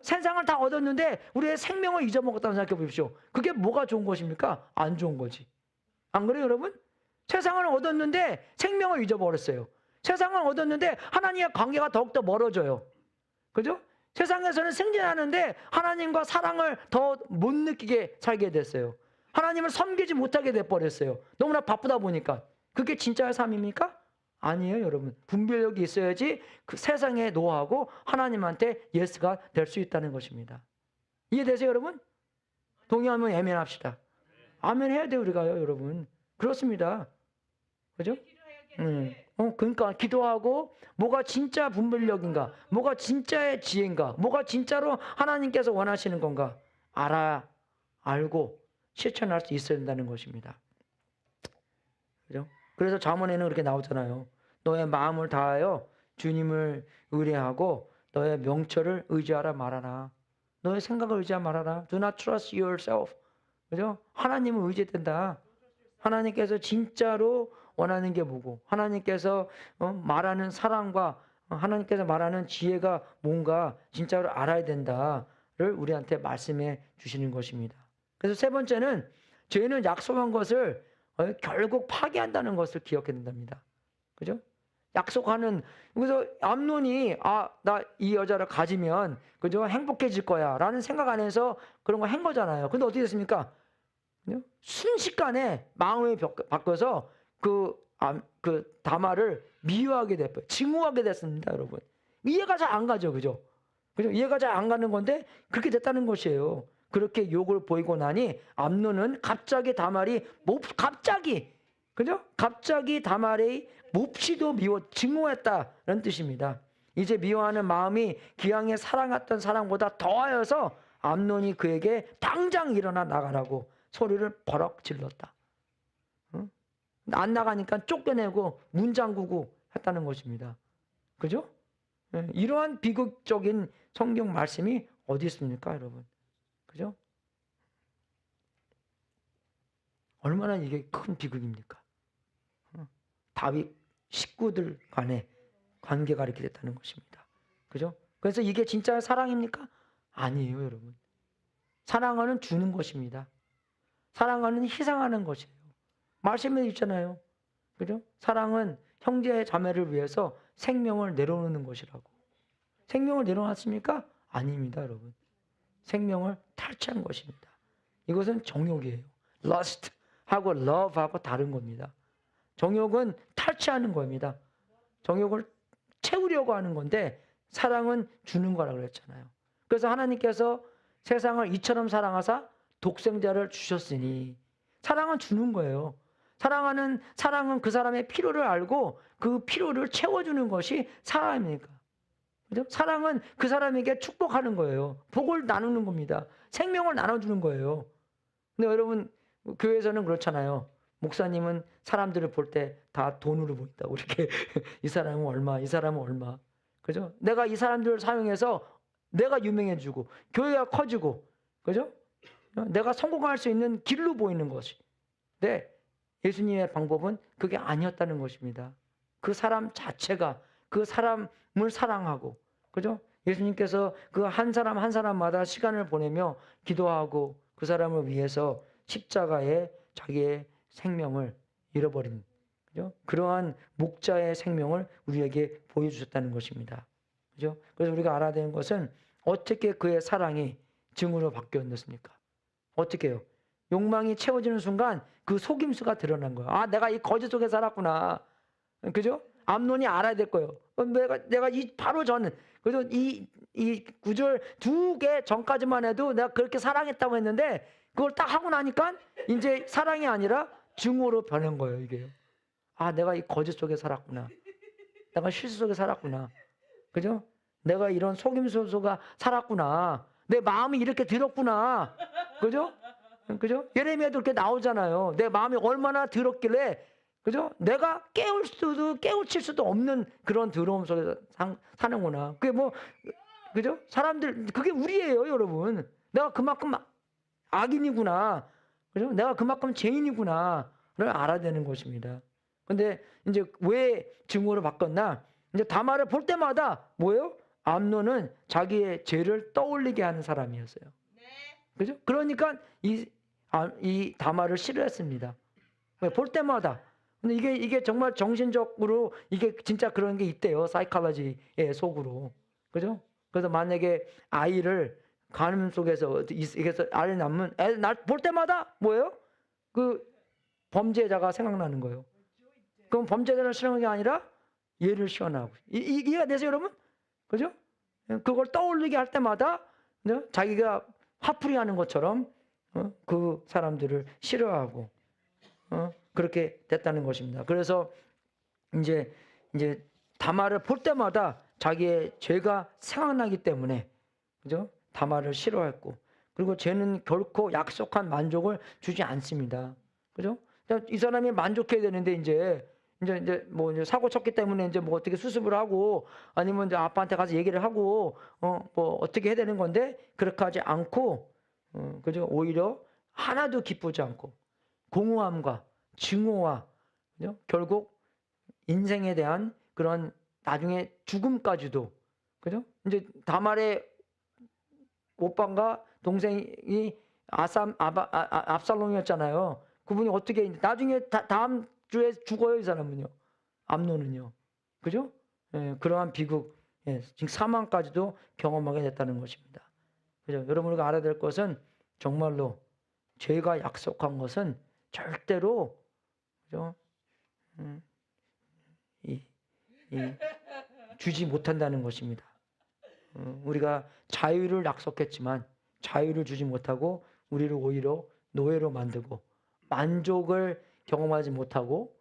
세상을 다 얻었는데 우리의 생명을 잊어먹었다고 생각해 보십시오. 그게 뭐가 좋은 것입니까? 안 좋은 거지. 안 그래요, 여러분? 세상을 얻었는데 생명을 잊어버렸어요. 세상을 얻었는데 하나님의 관계가 더욱더 멀어져요. 그죠? 세상에서는 승진하는데 하나님과 사랑을 더 못 느끼게 살게 됐어요. 하나님을 섬기지 못하게 돼버렸어요. 너무나 바쁘다 보니까. 그게 진짜의 삶입니까? 아니에요, 여러분. 분별력이 있어야지 그 세상에 노하고 하나님한테 예스가 될 수 있다는 것입니다. 이해되세요, 여러분? 동의하면 아멘합시다. 아멘 해야 돼요, 우리가요, 여러분. 그렇습니다. 그죠? 그러니까 기도하고 뭐가 진짜 분별력인가, 뭐가 진짜의 지혜인가, 뭐가 진짜로 하나님께서 원하시는 건가 알고 실천할 수 있어야 된다는 것입니다. 그죠? 그래서 잠언에는 그렇게 나오잖아요. 너의 마음을 다하여 주님을 의뢰하고 너의 명철을 의지하라 말하라. 너의 생각을 의지하라 말하라. Do not trust yourself. 그죠? 하나님을 의지해야 된다. 하나님께서 진짜로 원하는 게 뭐고, 하나님께서 말하는 사랑과 하나님께서 말하는 지혜가 뭔가 진짜로 알아야 된다를 우리한테 말씀해 주시는 것입니다. 그래서 세 번째는 죄는 약속한 것을 결국 파괴한다는 것을 기억해야 된답니다. 그죠? 약속하는, 그래서 암논이 나 이 여자를 가지면 그죠? 행복해질 거야 라는 생각 안에서 그런 거 한 거잖아요. 근데 어떻게 됐습니까? 순식간에 마음을 바꿔서 그 다말을 미워하게 됐어요. 증오하게 됐습니다, 여러분. 이해가 잘 안 가죠, 그죠? 그죠? 이해가 잘 안 가는 건데 그렇게 됐다는 것이에요. 그렇게 욕을 보이고 나니 암논은 갑자기 다말이 갑자기 다말의 몹시도 증오했다는 뜻입니다. 이제 미워하는 마음이 기왕에 사랑했던 사랑보다 더하여서 암논이 그에게 당장 일어나 나가라고 소리를 버럭 질렀다. 안 나가니까 쫓겨내고 문 잠그고 했다는 것입니다. 그죠? 이러한 비극적인 성경 말씀이 어디 있습니까, 여러분? 그죠? 얼마나 이게 큰 비극입니까? 다윗 식구들 간의 관계가 이렇게 됐다는 것입니다. 그죠? 그래서 이게 진짜 사랑입니까? 아니에요, 여러분. 사랑은 주는 것입니다. 사랑은 희생하는 것이에요. 말씀에 있잖아요. 그죠? 사랑은 형제 자매를 위해서 생명을 내려놓는 것이라고. 생명을 내려놨습니까? 아닙니다, 여러분. 생명을 탈취한 것입니다. 이것은 정욕이에요. lust하고 love하고 다른 겁니다. 정욕은 탈취하는 겁니다. 정욕을 채우려고 하는 건데 사랑은 주는 거라고 그랬잖아요. 그래서 하나님께서 세상을 이처럼 사랑하사 독생자를 주셨으니 사랑은 주는 거예요. 사랑은 그 사람의 필요를 알고 그 필요를 채워주는 것이 사랑입니까? 그죠? 사랑은 그 사람에게 축복하는 거예요. 복을 나누는 겁니다. 생명을 나눠주는 거예요. 근데 여러분, 교회에서는 그렇잖아요. 목사님은 사람들을 볼 때 다 돈으로 보인다고 이렇게 이 사람은 얼마, 이 사람은 얼마. 그죠? 내가 이 사람들을 사용해서 내가 유명해지고 교회가 커지고, 그죠? 내가 성공할 수 있는 길로 보이는 것이. 네, 예수님의 방법은 그게 아니었다는 것입니다. 그 사람 자체가 그 사람을 사랑하고, 그죠? 예수님께서 그 한 사람 한 사람마다 시간을 보내며 기도하고 그 사람을 위해서 십자가에 자기의 생명을 잃어버린, 그죠? 그러한 목자의 생명을 우리에게 보여주셨다는 것입니다. 그죠? 그래서 우리가 알아야 되는 것은 어떻게 그의 사랑이 증오로 바뀌었습니까? 어떻게 해요? 욕망이 채워지는 순간 그 속임수가 드러난 거예요. 내가 이 거짓 속에 살았구나. 그죠? 암논이 알아야 될 거예요. 내가 이 바로 저는, 그죠? 이 구절 2개 전까지만 해도 내가 그렇게 사랑했다고 했는데 그걸 딱 하고 나니까 이제 사랑이 아니라 증오로 변한 거예요, 이게. 내가 이 거짓 속에 살았구나. 내가 실수 속에 살았구나. 그죠? 내가 이런 속임수 속에 살았구나. 내 마음이 이렇게 들었구나. 그죠? 그죠? 예레미야도 그렇게 나오잖아요. 내 마음이 얼마나 들었길래, 그죠? 내가 깨우칠 수도 없는 그런 더러움 속에 사는구나. 그게 그죠? 사람들, 그게 우리예요, 여러분. 내가 그만큼 악인이구나. 그죠? 내가 그만큼 죄인이구나를 알아야 되는 것입니다. 근데 이제 왜 증오를 바꿨나? 이제 다말을 볼 때마다 뭐예요? 암논은 자기의 죄를 떠올리게 하는 사람이었어요. 그죠? 그러니까 이 다말을 싫어했습니다. 볼 때마다. 근데 이게 정말 정신적으로 이게 진짜 그런 게 있대요. 사이콜로지의 속으로. 그죠? 그래서 만약에 아이를 가늠 속에서 이게서 아이를 낳으면 날 볼 때마다 뭐예요? 그 범죄자가 생각나는 거예요. 그럼 범죄자를 싫어하는 게 아니라 얘를 시원하고. 이해가 되세요, 여러분? 그죠? 그걸 떠올리게 할 때마다 자기가 화풀이 하는 것처럼 그 사람들을 싫어하고 그렇게 됐다는 것입니다. 그래서 이제 다말을 볼 때마다 자기의 죄가 생각나기 때문에 그죠? 다말을 싫어했고, 그리고 죄는 결코 약속한 만족을 주지 않습니다. 그죠? 이 사람이 만족해야 되는데 이제 사고 쳤기 때문에 이제 뭐 어떻게 수습을 하고 아니면 이제 아빠한테 가서 얘기를 하고 뭐 어떻게 해야 되는 건데 그렇게 하지 않고 그죠? 오히려 하나도 기쁘지 않고 공허함과 증오와 그죠? 결국 인생에 대한 그런 나중에 죽음까지도 그죠? 이제 다말의 오빠가 동생이 압살롬이었잖아요. 그분이 어떻게 나중에 다음 주에 죽어요, 이 사람은요. 암논은요. 그죠? 예, 그러한 비극, 지금 사망까지도 경험하게 됐다는 것입니다. 그죠? 여러분 우리가 알아야 될 것은 정말로 죄가 약속한 것은 절대로 그죠? 주지 못한다는 것입니다. 우리가 자유를 약속했지만 자유를 주지 못하고 우리를 오히려 노예로 만들고 만족을 경험하지 못하고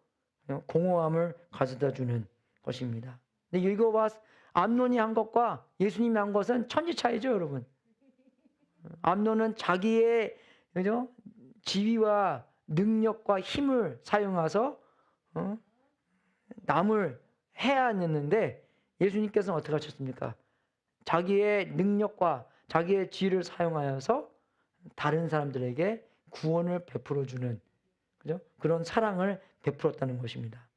공허함을 가져다 주는 것입니다. 근데 이거와 암논이 한 것과 예수님이 한 것은 천지 차이죠, 여러분. 암논은 자기의 그죠? 지위와 능력과 힘을 사용해서 남을 해하였는데 예수님께서는 어떻게 하셨습니까? 자기의 능력과 자기의 지위를 사용하여서 다른 사람들에게 구원을 베풀어 주는 그죠? 그런 사랑을 베풀었다는 것입니다.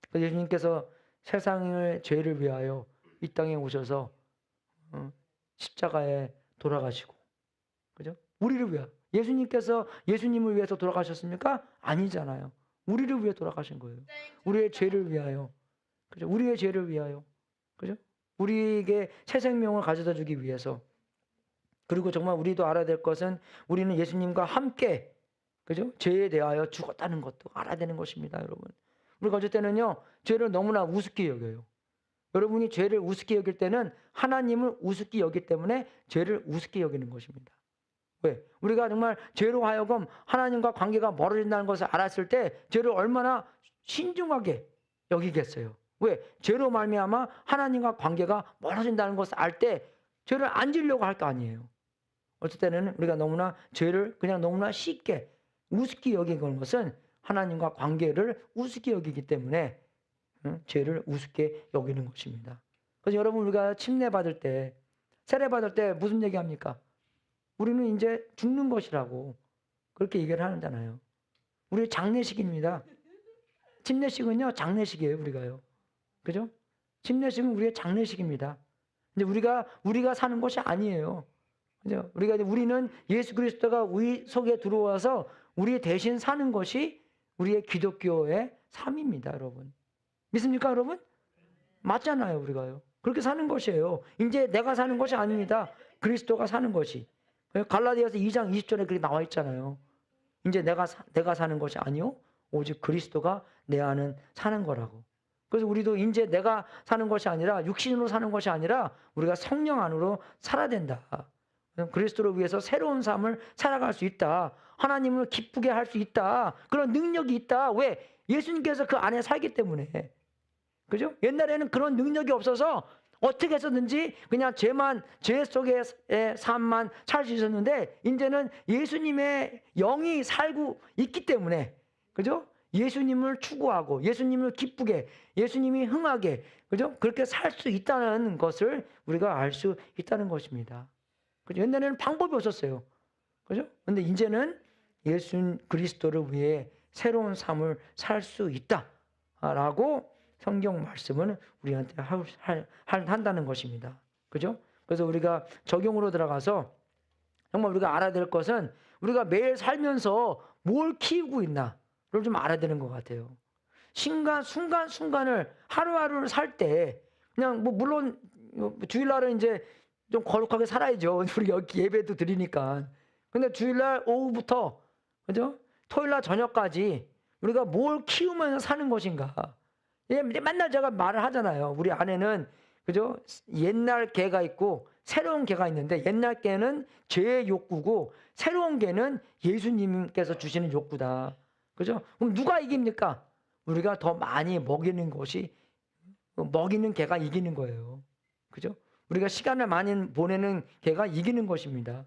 그래서 예수님께서 세상의 죄를 위하여 이 땅에 오셔서 십자가에 돌아가시고 그죠? 우리를 위하여 예수님께서 예수님을 위해서 돌아가셨습니까? 아니잖아요. 우리를 위해 돌아가신 거예요. 우리의 죄를 위하여. 그죠? 우리의 죄를 위하여. 그죠? 우리에게 새 생명을 가져다 주기 위해서. 그리고 정말 우리도 알아야 될 것은 우리는 예수님과 함께 그죠? 죄에 대하여 죽었다는 것도 알아야 되는 것입니다, 여러분. 우리가 어쩔 때는요, 죄를 너무나 우습게 여겨요. 여러분이 죄를 우습게 여길 때는 하나님을 우습게 여기기 때문에 죄를 우습게 여기는 것입니다. 왜? 우리가 정말 죄로 하여금 하나님과 관계가 멀어진다는 것을 알았을 때 죄를 얼마나 신중하게 여기겠어요. 왜? 죄로 말미암아 하나님과 관계가 멀어진다는 것을 알 때 죄를 안 지으려고 할 거 아니에요. 어쩔 때는 우리가 너무나 죄를 그냥 너무나 쉽게 우습게 여기는 것은 하나님과 관계를 우습게 여기기 때문에 죄를 우습게 여기는 것입니다. 그래서 여러분 우리가 침례 받을 때 세례 받을 때 무슨 얘기합니까? 우리는 이제 죽는 것이라고 그렇게 얘기를 하잖아요. 우리 장례식입니다. 침례식은요 장례식이에요, 우리가요. 그죠? 침례식은 우리의 장례식입니다. 근데 우리가 사는 것이 아니에요. 그죠? 우리는 예수 그리스도가 우리 속에 들어와서 우리 대신 사는 것이 우리의 기독교의 삶입니다, 여러분. 믿습니까, 여러분? 맞잖아요, 우리가요. 그렇게 사는 것이에요. 이제 내가 사는 것이 아닙니다. 그리스도가 사는 것이. 갈라디아서 2장 20절에 그렇게 나와 있잖아요. 이제 내가 사는 것이 아니요 오직 그리스도가 내 안은 사는 거라고. 그래서 우리도 이제 내가 사는 것이 아니라 육신으로 사는 것이 아니라 우리가 성령 안으로 살아야 된다. 그리스도를 위해서 새로운 삶을 살아갈 수 있다. 하나님을 기쁘게 할 수 있다. 그런 능력이 있다. 왜? 예수님께서 그 안에 살기 때문에. 그죠? 옛날에는 그런 능력이 없어서 어떻게 해서든지 그냥 죄 속의 삶만 살 수 있었는데 이제는 예수님의 영이 살고 있기 때문에 그죠? 예수님을 추구하고 예수님을 기쁘게 예수님이 흥하게 그죠? 그렇게 살 수 있다는 것을 우리가 알 수 있다는 것입니다. 그죠? 옛날에는 방법이 없었어요. 그죠? 근데 이제는 예수 그리스도를 위해 새로운 삶을 살 수 있다라고 성경 말씀은 우리한테 한다는 것입니다. 그죠? 그래서 우리가 적용으로 들어가서 정말 우리가 알아야 될 것은 우리가 매일 살면서 뭘 키우고 있나를 좀 알아야 되는 것 같아요. 순간순간을 하루하루를 살 때 그냥 뭐 물론 주일날은 이제 좀 거룩하게 살아야죠. 우리 여기 예배도 드리니까. 근데 주일날 오후부터 그죠? 토요일날 저녁까지 우리가 뭘 키우면서 사는 것인가? 예, 맨날 제가 말을 하잖아요. 우리 안에는 그죠? 옛날 개가 있고 새로운 개가 있는데 옛날 개는 죄의 욕구고 새로운 개는 예수님께서 주시는 욕구다. 그죠? 그럼 누가 이깁니까? 우리가 더 많이 먹이는 것이 먹이는 개가 이기는 거예요. 그죠? 우리가 시간을 많이 보내는 개가 이기는 것입니다.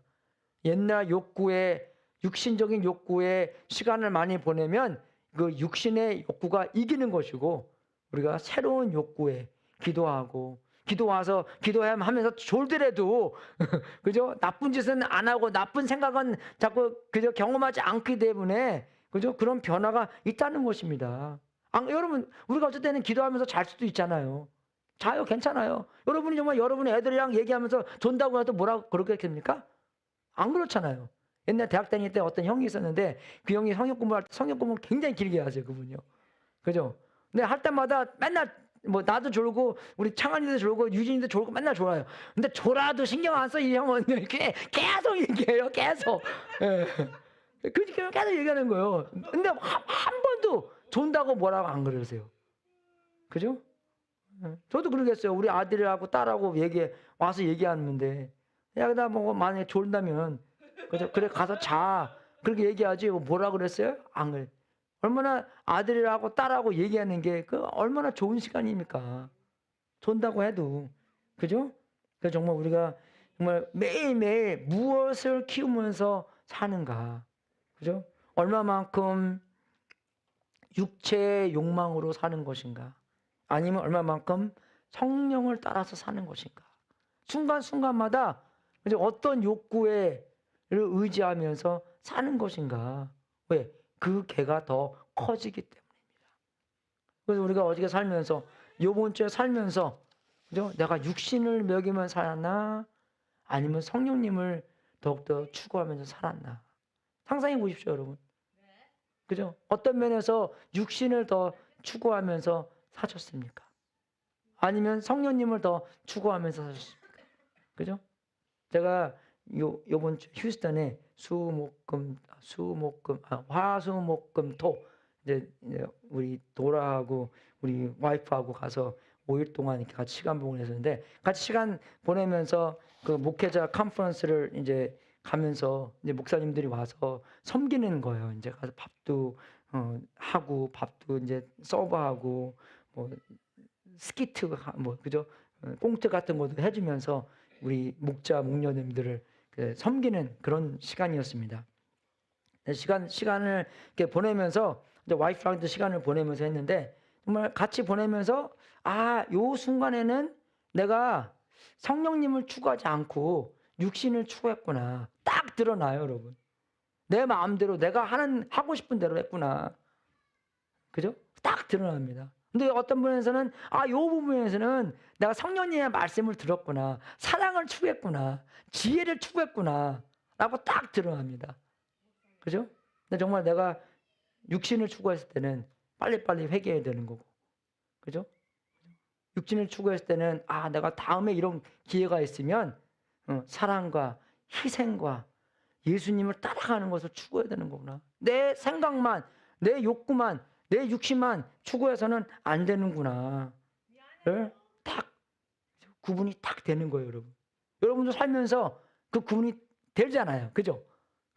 옛날 욕구에 육신적인 욕구에 시간을 많이 보내면 그 육신의 욕구가 이기는 것이고 우리가 새로운 욕구에 기도하고 기도와서 기도하면서 졸더라도 그죠? 나쁜 짓은 안 하고 나쁜 생각은 자꾸 그저 경험하지 않기 때문에 그죠? 그런 변화가 있다는 것입니다. 여러분 우리가 어쩔 때는 기도하면서 잘 수도 있잖아요. 자요 괜찮아요. 여러분이 정말 여러분의 애들이랑 얘기하면서 존다고 해도 뭐라고 그렇게 했습니까? 안 그렇잖아요. 옛날 대학 다닐 때 어떤 형이 있었는데 그 형이 성경 공부를 굉장히 길게 하세요. 그분요. 그죠? 근데 할 때마다 맨날 뭐 나도 졸고 우리 창한이도 졸고 유진이도 졸고 맨날 졸아요. 근데 졸아도 신경 안 써 이 형은 이렇게 계속 얘기해요. 계속. 예. 그러니까 계속 얘기하는 거예요. 근데 한 번도 존다고 뭐라고 안 그러세요. 그죠? 저도 그러겠어요. 우리 아들하고 딸하고 와서 얘기하는데 야, 나 뭐 만약에 졸다면 그래 가서 자. 그렇게 얘기하지. 뭐라 그랬어요? 안 그래. 얼마나 아들이라고 딸하고 얘기하는 게 그 얼마나 좋은 시간입니까? 존다고 해도. 그죠? 그래서 정말 우리가 정말 매일매일 무엇을 키우면서 사는가. 그죠? 얼마만큼 육체의 욕망으로 사는 것인가? 아니면 얼마만큼 성령을 따라서 사는 것인가? 순간순간마다 어떤 욕구를 의지하면서 사는 것인가? 왜? 그 개가 더 커지기 때문입니다. 그래서 우리가 어저께 살면서 이번 주에 살면서 그죠? 내가 육신을 먹이면 살았나? 아니면 성령님을 더욱더 추구하면서 살았나? 상상해 보십시오, 여러분. 그죠? 어떤 면에서 육신을 더 추구하면서 사셨습니까? 아니면 성령님을 더 추구하면서 사셨습니까? 그죠? 제가 요번 주 휴스턴에 화수목금토 이제 우리 도라하고 우리 와이프하고 가서 5일 동안 이렇게 같이 시간 보냈었는데 같이 시간 보내면서 그 목회자 컨퍼런스를 이제 가면서 이제 목사님들이 와서 섬기는 거예요. 이제 가서 밥도 하고 밥도 이제 서브하고 뭐 스키트 뭐 그죠? 꽁트 같은 것도 해주면서 우리 목녀님들을 섬기는 그런 시간이었습니다. 시간을 이렇게 보내면서 이제 와이프랑도 시간을 보내면서 했는데 정말 같이 보내면서 요 순간에는 내가 성령님을 추구하지 않고 육신을 추구했구나. 딱 드러나요, 여러분. 내 마음대로 내가 하고 싶은 대로 했구나. 그죠? 딱 드러납니다. 근데 어떤 분에서는 요 부분에서는 내가 성령님의 말씀을 들었구나. 사랑을 추구했구나. 지혜를 추구했구나. 라고 딱 드러납니다. 그죠? 근데 정말 내가 육신을 추구했을 때는 빨리빨리 회개해야 되는 거고. 그죠? 육신을 추구했을 때는 내가 다음에 이런 기회가 있으면 사랑과 희생과 예수님을 따라가는 것을 추구해야 되는 거구나. 내 생각만, 내 욕구만, 내 육신만 추구해서는 안 되는구나. 딱 구분이 딱 되는 거예요, 여러분. 여러분도 살면서 그 구분이 되잖아요. 그죠?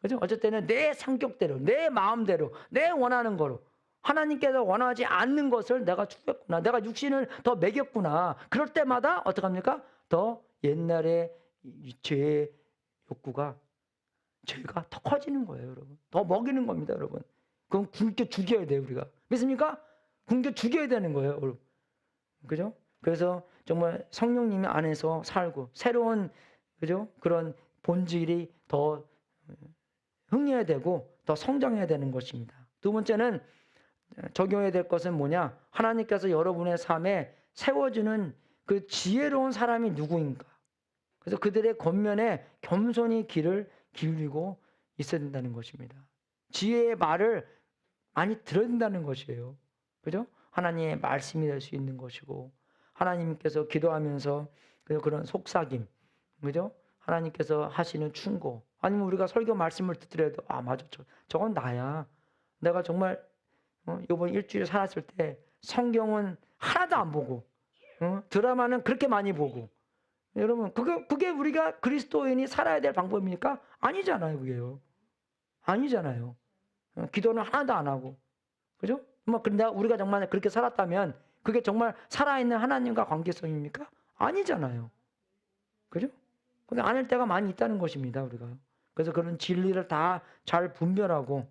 그죠? 어쩔 때는 내 성격대로, 내 마음대로, 내 원하는 거로 하나님께서 원하지 않는 것을 내가 추구했구나. 내가 육신을 더 먹였구나. 그럴 때마다 어떡합니까? 더 옛날의 죄의 욕구가 죄가 더 커지는 거예요, 여러분. 더 먹이는 겁니다, 여러분. 그럼 굶겨 죽여야 돼요, 우리가. 믿습니까? 굶겨 죽여야 되는 거예요, 여러분. 그죠? 그래서 정말 성령님 안에서 살고 새로운 그죠? 그런 본질이 더 흥해야 되고 더 성장해야 되는 것입니다. 두 번째는 적용해야 될 것은 뭐냐? 하나님께서 여러분의 삶에 세워주는 그 지혜로운 사람이 누구인가? 그래서 그들의 겉면에 겸손히 귀를 기울이고 있어야 된다는 것입니다. 지혜의 말을 많이 들어야 된다는 것이에요. 그죠? 하나님의 말씀이 될 수 있는 것이고, 하나님께서 기도하면서 그런 속삭임, 그죠? 하나님께서 하시는 충고, 아니면 우리가 설교 말씀을 듣더라도, 아, 맞아. 저건 나야. 내가 정말, 이번 일주일 살았을 때 성경은 하나도 안 보고, 드라마는 그렇게 많이 보고, 여러분, 그게 우리가 그리스도인이 살아야 될 방법입니까? 아니잖아요, 그게요. 아니잖아요. 기도는 하나도 안 하고. 그죠? 근데 우리가 정말 그렇게 살았다면, 그게 정말 살아있는 하나님과 관계성입니까? 아니잖아요. 그죠? 근데 안 할 때가 많이 있다는 것입니다, 우리가. 그래서 그런 진리를 다 잘 분별하고,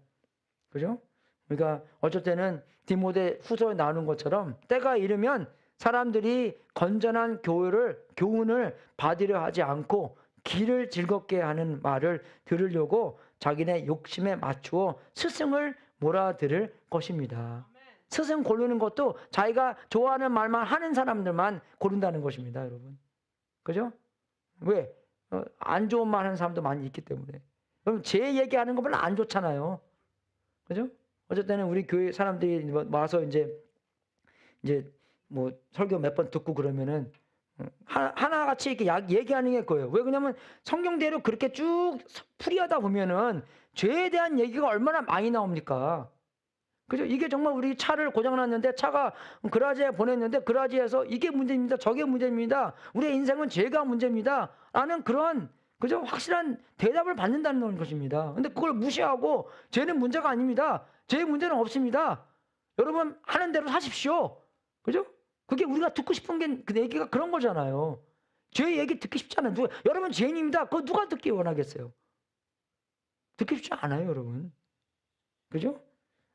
그죠? 우리가 어쩔 때는 디모데 후서에 나오는 것처럼 때가 이르면 사람들이 건전한 교훈을 받으려 하지 않고 귀를 즐겁게 하는 말을 들으려고 자기네 욕심에 맞추어 스승을 몰아들을 것입니다. 스승 고르는 것도 자기가 좋아하는 말만 하는 사람들만 고른다는 것입니다, 여러분. 그죠? 왜? 안 좋은 말 하는 사람도 많이 있기 때문에. 그럼 제 얘기하는 거 별로 안 좋잖아요. 그죠? 어쩔 때는 우리 교회 사람들이 와서 이제 뭐 설교 몇 번 듣고 그러면은 하나같이 이렇게 얘기하는 게 그거예요. 왜 그러냐면 성경대로 그렇게 쭉 풀이하다 보면은 죄에 대한 얘기가 얼마나 많이 나옵니까? 그죠? 이게 정말 우리 차를 고장났는데 차가 그라지에 보냈는데 그라지에서 이게 문제입니다. 저게 문제입니다. 우리의 인생은 죄가 문제입니다. 라는 그런 그죠? 확실한 대답을 받는다는 것입니다. 근데 그걸 무시하고 죄는 문제가 아닙니다. 죄의 문제는 없습니다. 여러분 하는 대로 사십시오. 그죠? 그게 우리가 듣고 싶은 게 그 얘기가 그런 거잖아요. 죄 얘기 듣기 쉽잖아요. 여러분 죄인입니다. 그거 누가 듣기 원하겠어요? 듣기 쉽지 않아요, 여러분. 그죠?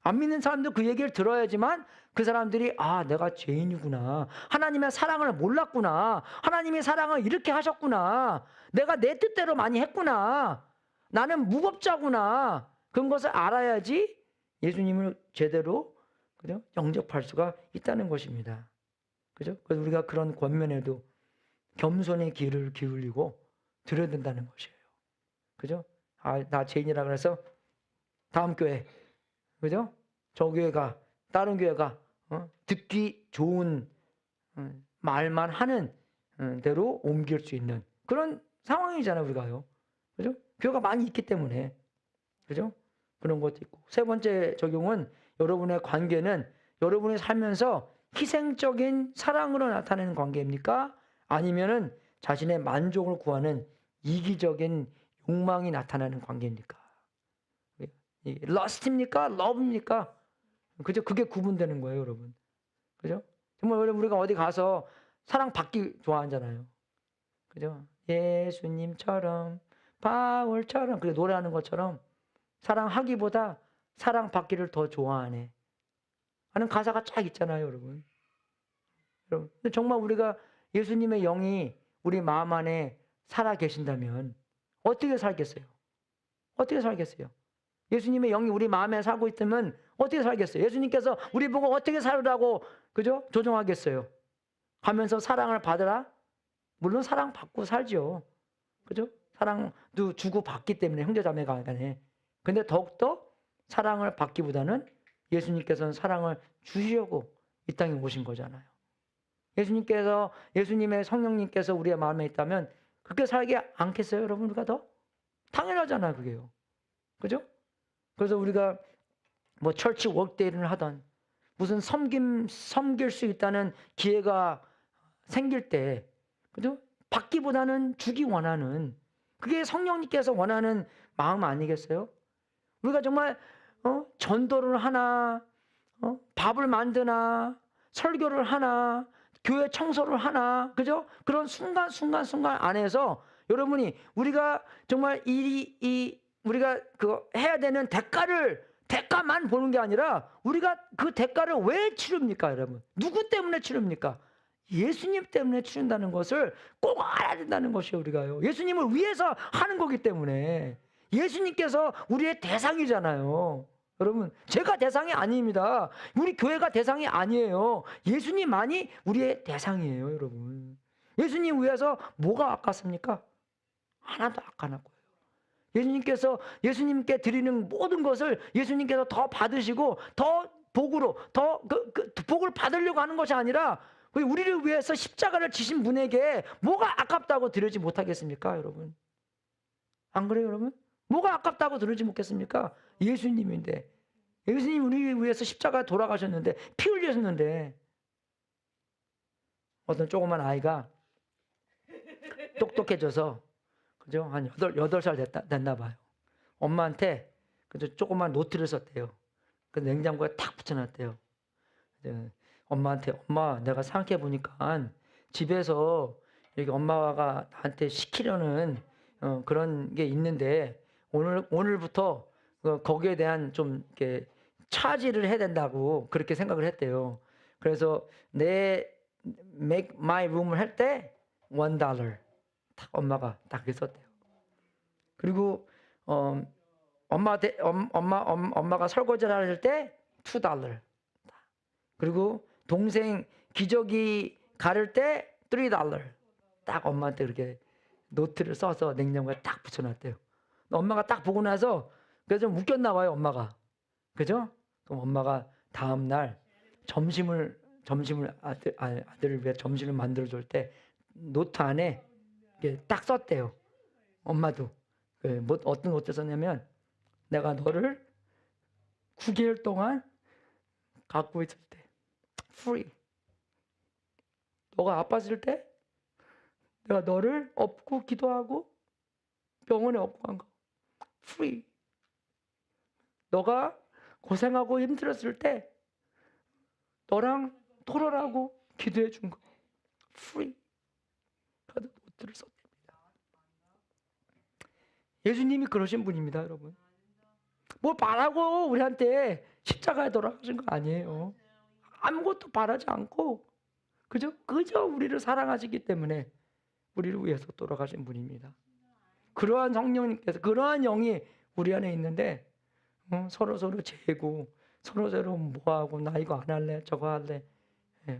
안 믿는 사람도 그 얘기를 들어야지만 그 사람들이 아, 내가 죄인이구나. 하나님의 사랑을 몰랐구나. 하나님의 사랑을 이렇게 하셨구나. 내가 내 뜻대로 많이 했구나. 나는 무법자구나. 그런 것을 알아야지 예수님을 제대로 그죠? 영접할 수가 있다는 것입니다. 그죠? 그래서 우리가 그런 권면에도 겸손의 귀를 기울이고 들어야 된다는 것이에요. 그죠? 아, 나 죄인이라 그래서 다음 교회, 그죠? 저 교회가, 다른 교회가 듣기 좋은 말만 하는 대로 옮길 수 있는 그런 상황이잖아요, 우리가요. 그죠? 교회가 많이 있기 때문에. 그죠? 그런 것도 있고. 세 번째 적용은 여러분의 관계는 여러분이 살면서 희생적인 사랑으로 나타내는 관계입니까? 아니면은 자신의 만족을 구하는 이기적인 욕망이 나타나는 관계입니까? 러스트입니까? 러브입니까? 그죠? 그게 구분되는 거예요, 여러분. 그죠? 정말 우리가 어디 가서 사랑받기 좋아하잖아요. 그죠? 예수님처럼, 바울처럼, 그래 노래하는 것처럼 사랑하기보다 사랑받기를 더 좋아하네. 하는 가사가 쫙 있잖아요, 여러분. 여러분, 정말 우리가 예수님의 영이 우리 마음 안에 살아 계신다면 어떻게 살겠어요? 어떻게 살겠어요? 예수님의 영이 우리 마음에 살고 있다면 어떻게 살겠어요? 예수님께서 우리 보고 어떻게 살으라고 그죠? 조종하겠어요. 가면서 사랑을 받으라? 물론 사랑받고 살죠. 그죠? 사랑도 주고 받기 때문에 형제자매가 간에. 근데 더욱더 사랑을 받기보다는 예수님께서는 사랑을 주시려고 이 땅에 오신 거잖아요. 예수님의 성령님께서 우리의 마음에 있다면 그렇게 살지 않겠어요, 여러분? 우리가 더? 당연하잖아요, 그게요. 그죠? 그래서 우리가 뭐 철치 워크데이를 하던 무슨 섬길 수 있다는 기회가 생길 때, 그죠? 받기보다는 주기 원하는 그게 성령님께서 원하는 마음 아니겠어요? 우리가 정말 전도를 하나, 밥을 만드나, 설교를 하나, 교회 청소를 하나, 그죠? 그런 순간 안에서 여러분이 우리가 정말 우리가 그거 해야 되는 대가만 보는 게 아니라 우리가 그 대가를 왜 치릅니까, 여러분? 누구 때문에 치릅니까? 예수님 때문에 치른다는 것을 꼭 알아야 된다는 것이에요, 우리가요. 예수님을 위해서 하는 거기 때문에. 예수님께서 우리의 대상이잖아요. 여러분, 제가 대상이 아닙니다. 우리 교회가 대상이 아니에요. 예수님만이 우리의 대상이에요, 여러분. 예수님 위해서 뭐가 아깝습니까? 하나도 아까운 거예요. 예수님께 드리는 모든 것을 예수님께서 더 받으시고 더 복으로 더 복을 받으려고 하는 것이 아니라 우리를 위해서 십자가를 지신 분에게 뭐가 아깝다고 드리지 못하겠습니까, 여러분? 안 그래요, 여러분? 뭐가 아깝다고 드리지 못겠습니까? 예수님인데, 예수님 우리 위해서 십자가에 돌아가셨는데, 피 흘리셨는데, 어떤 조그만 아이가 똑똑해져서, 그죠? 한 8살 됐나 봐요. 엄마한테 그죠? 조그만 노트를 썼대요. 그 냉장고에 탁 붙여놨대요. 엄마한테, 엄마, 내가 생각해 보니까 집에서 이렇게 엄마가 나한테 시키려는 그런 게 있는데 오늘부터 거기에 대한 좀 이렇게 차지를 해야 된다고 그렇게 생각을 했대요. 그래서 내 make my room을 할 때 $1 딱 엄마가 딱 그렇게 썼대요. 그리고 엄마가 설거지를 할 때 $2. 그리고 동생 기저귀 가를 때 $3. 딱 엄마한테 그렇게 노트를 써서 냉장고에 딱 붙여놨대요. 엄마가 딱 보고 나서 그래서 좀 웃겼나 봐요, 엄마가. 그죠? 그럼 엄마가 다음 날 점심을 아들을 위해 점심을 만들어 줄 때 노트 안에 이렇게 딱 썼대요. 엄마도 어떤 노트 썼냐면, 내가 너를 9개월 동안 갖고 있을 때 free. 너가 아팠을 때 내가 너를 업고 기도하고 병원에 업고 간 거 free. 너가 고생하고 힘들었을 때 너랑 토론하고 기도해 준 거 free. 하는 노트를 썼답니다. 예수님이 그러신 분입니다, 여러분. 뭘 바라고 우리한테 십자가에 돌아가신 거 아니에요. 아무것도 바라지 않고 그저 우리를 사랑하시기 때문에 우리를 위해서 돌아가신 분입니다. 그러한 성령님께서, 그러한 영이 우리 안에 있는데 서로 재고 서로 뭐하고 나 이거 안 할래 저거 할래,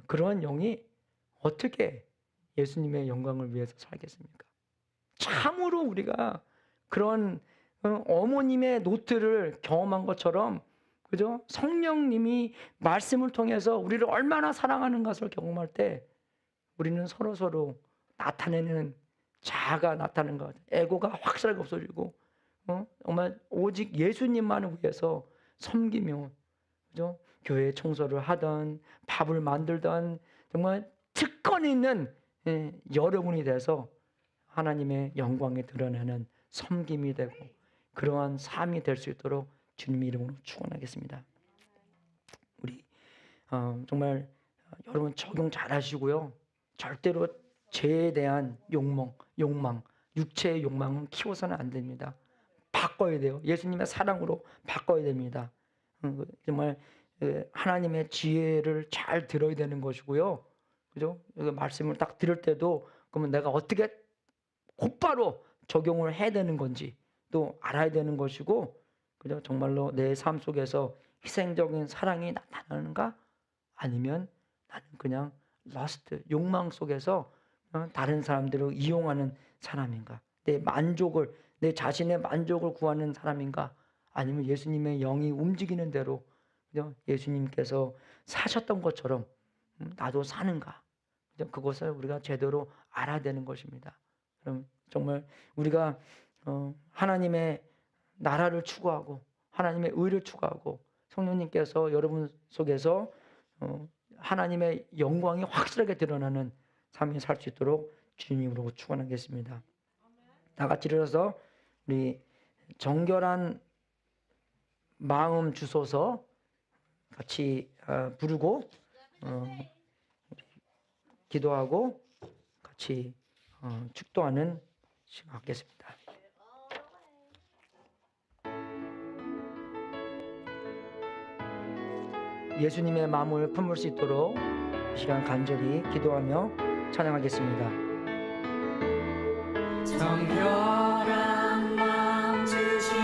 그러한 영이 어떻게 예수님의 영광을 위해서 살겠습니까? 참으로 우리가 그런 어머님의 노트를 경험한 것처럼, 그죠? 성령님이 말씀을 통해서 우리를 얼마나 사랑하는 것을 경험할 때 우리는 서로 나타내는 자아가 나타나는 것, 에고가 확실하게 없어지고 정말 오직 예수님만을 위해서 섬기며, 그죠? 교회 청소를 하던 밥을 만들던 정말 특권 있는 여러분이 돼서 하나님의 영광에 드러내는 섬김이 되고 그러한 삶이 될 수 있도록 주님 이름으로 축원하겠습니다. 우리 정말 여러분 적용 잘 하시고요. 절대로 죄에 대한 욕망, 육체의 욕망은 키워서는 안 됩니다. 바꿔야 돼요. 예수님의 사랑으로 바꿔야 됩니다. 정말 하나님의 지혜를 잘 들어야 되는 것이고요. 그죠? 말씀을 딱 들을 때도 그러면 내가 어떻게 곧바로 적용을 해야 되는 건지 또 알아야 되는 것이고, 그죠? 정말로 내 삶 속에서 희생적인 사랑이 나타나는가? 아니면 나는 그냥 러스트, 욕망 속에서 다른 사람들을 이용하는 사람인가? 내 자신의 만족을 구하는 사람인가? 아니면 예수님의 영이 움직이는 대로, 그죠? 예수님께서 사셨던 것처럼 나도 사는가? 그죠? 그것을 우리가 제대로 알아야 되는 것입니다. 그럼 정말 우리가 하나님의 나라를 추구하고 하나님의 의를 추구하고 성령님께서 여러분 속에서 하나님의 영광이 확실하게 드러나는 삶이 살 수 있도록 주님으로 축원하겠습니다. 다 같이 일어나서 우리 정결한 마음 주소서 같이 부르고 기도하고 같이 축도하는 시간 갖겠습니다. 예수님의 마음을 품을 수 있도록 이 시간 간절히 기도하며 찬양하겠습니다. 정결한 마음 주시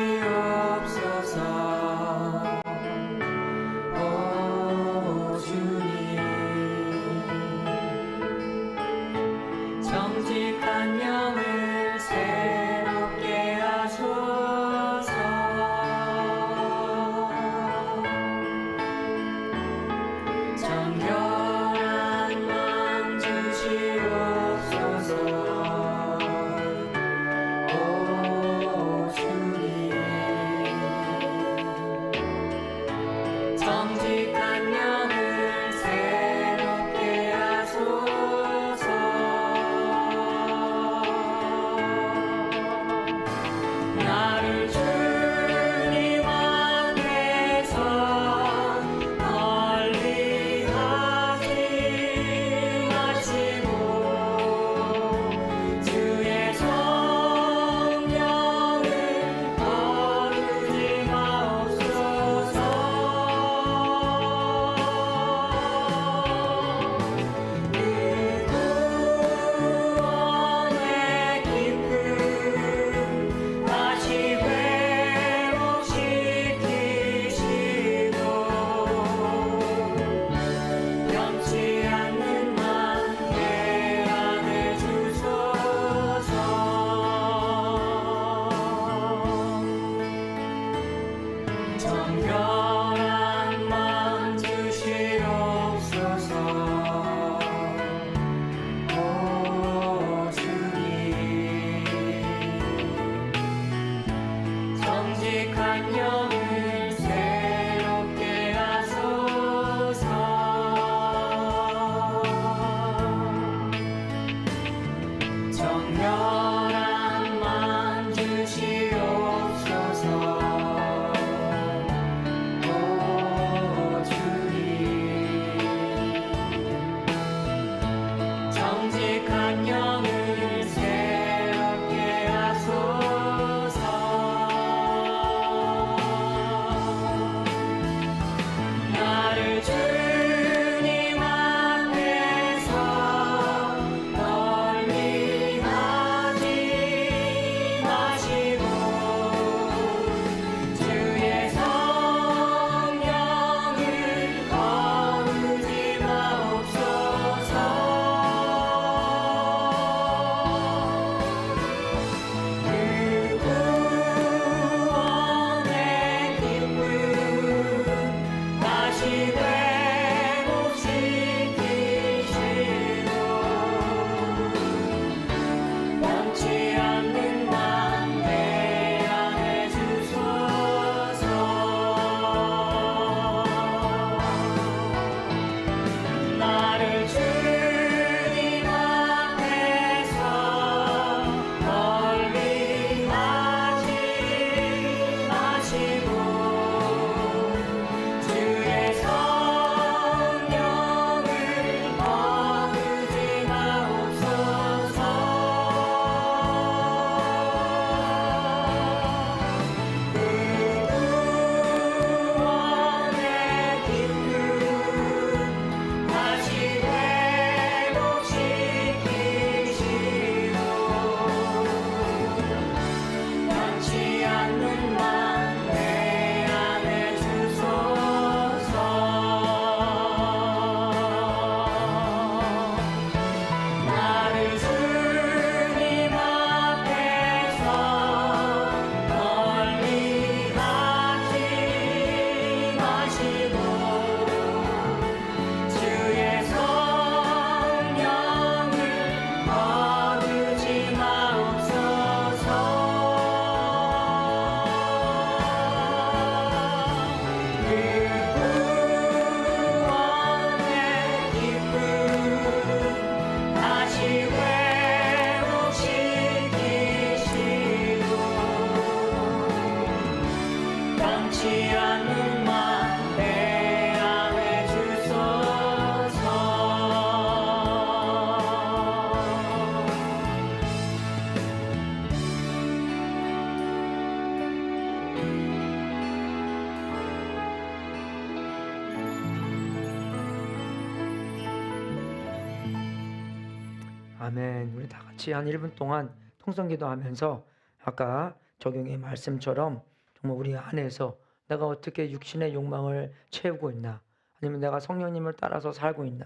아멘. 우리 다 같이 한 1분 동안 통성기도하면서 아까 적용의 말씀처럼 정말 우리 안에서 내가 어떻게 육신의 욕망을 채우고 있나, 아니면 내가 성령님을 따라서 살고 있나,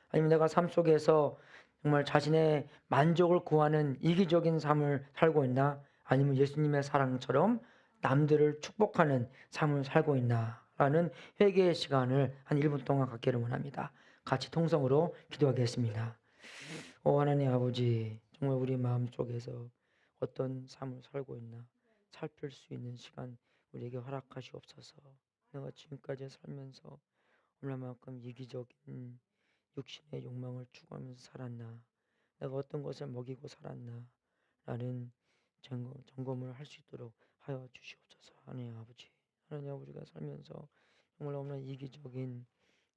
아니면 내가 삶 속에서 정말 자신의 만족을 구하는 이기적인 삶을 살고 있나, 아니면 예수님의 사랑처럼 남들을 축복하는 삶을 살고 있나라는 회개의 시간을 한 1분 동안 갖기를 원합니다. 같이 통성으로 기도하겠습니다. 하나님 아버지, 정말 우리 마음속에서 어떤 삶을 살고 있나 살필 수 있는 시간 우리에게 허락하시옵소서. 내가 지금까지 살면서 얼마만큼 이기적인 육신의 욕망을 추구하면서 살았나, 내가 어떤 것을 먹이고 살았나 라는 점검을 할 수 있도록 하여 주시옵소서. 하나님 아버지, 하나님 아버지가 살면서 정말 너무나 이기적인,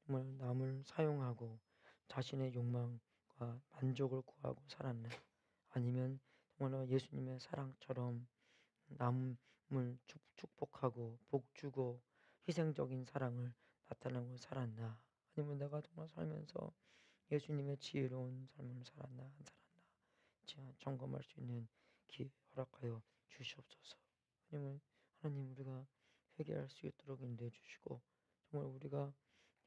정말 남을 사용하고 자신의 욕망과 만족을 구하고 살았나, 아니면 정말 예수님의 사랑처럼 남을 축복하고 복주고 희생적인 사랑을 나타내고 살았나, 아니면 내가 정말 살면서 예수님의 지혜로운 삶을 살았나 안 살았나 점검할 수 있는 기회 허락하여 주시옵소서. 아니면 하나님, 우리가 회개할 수 있도록 인도해 주시고, 정말 우리가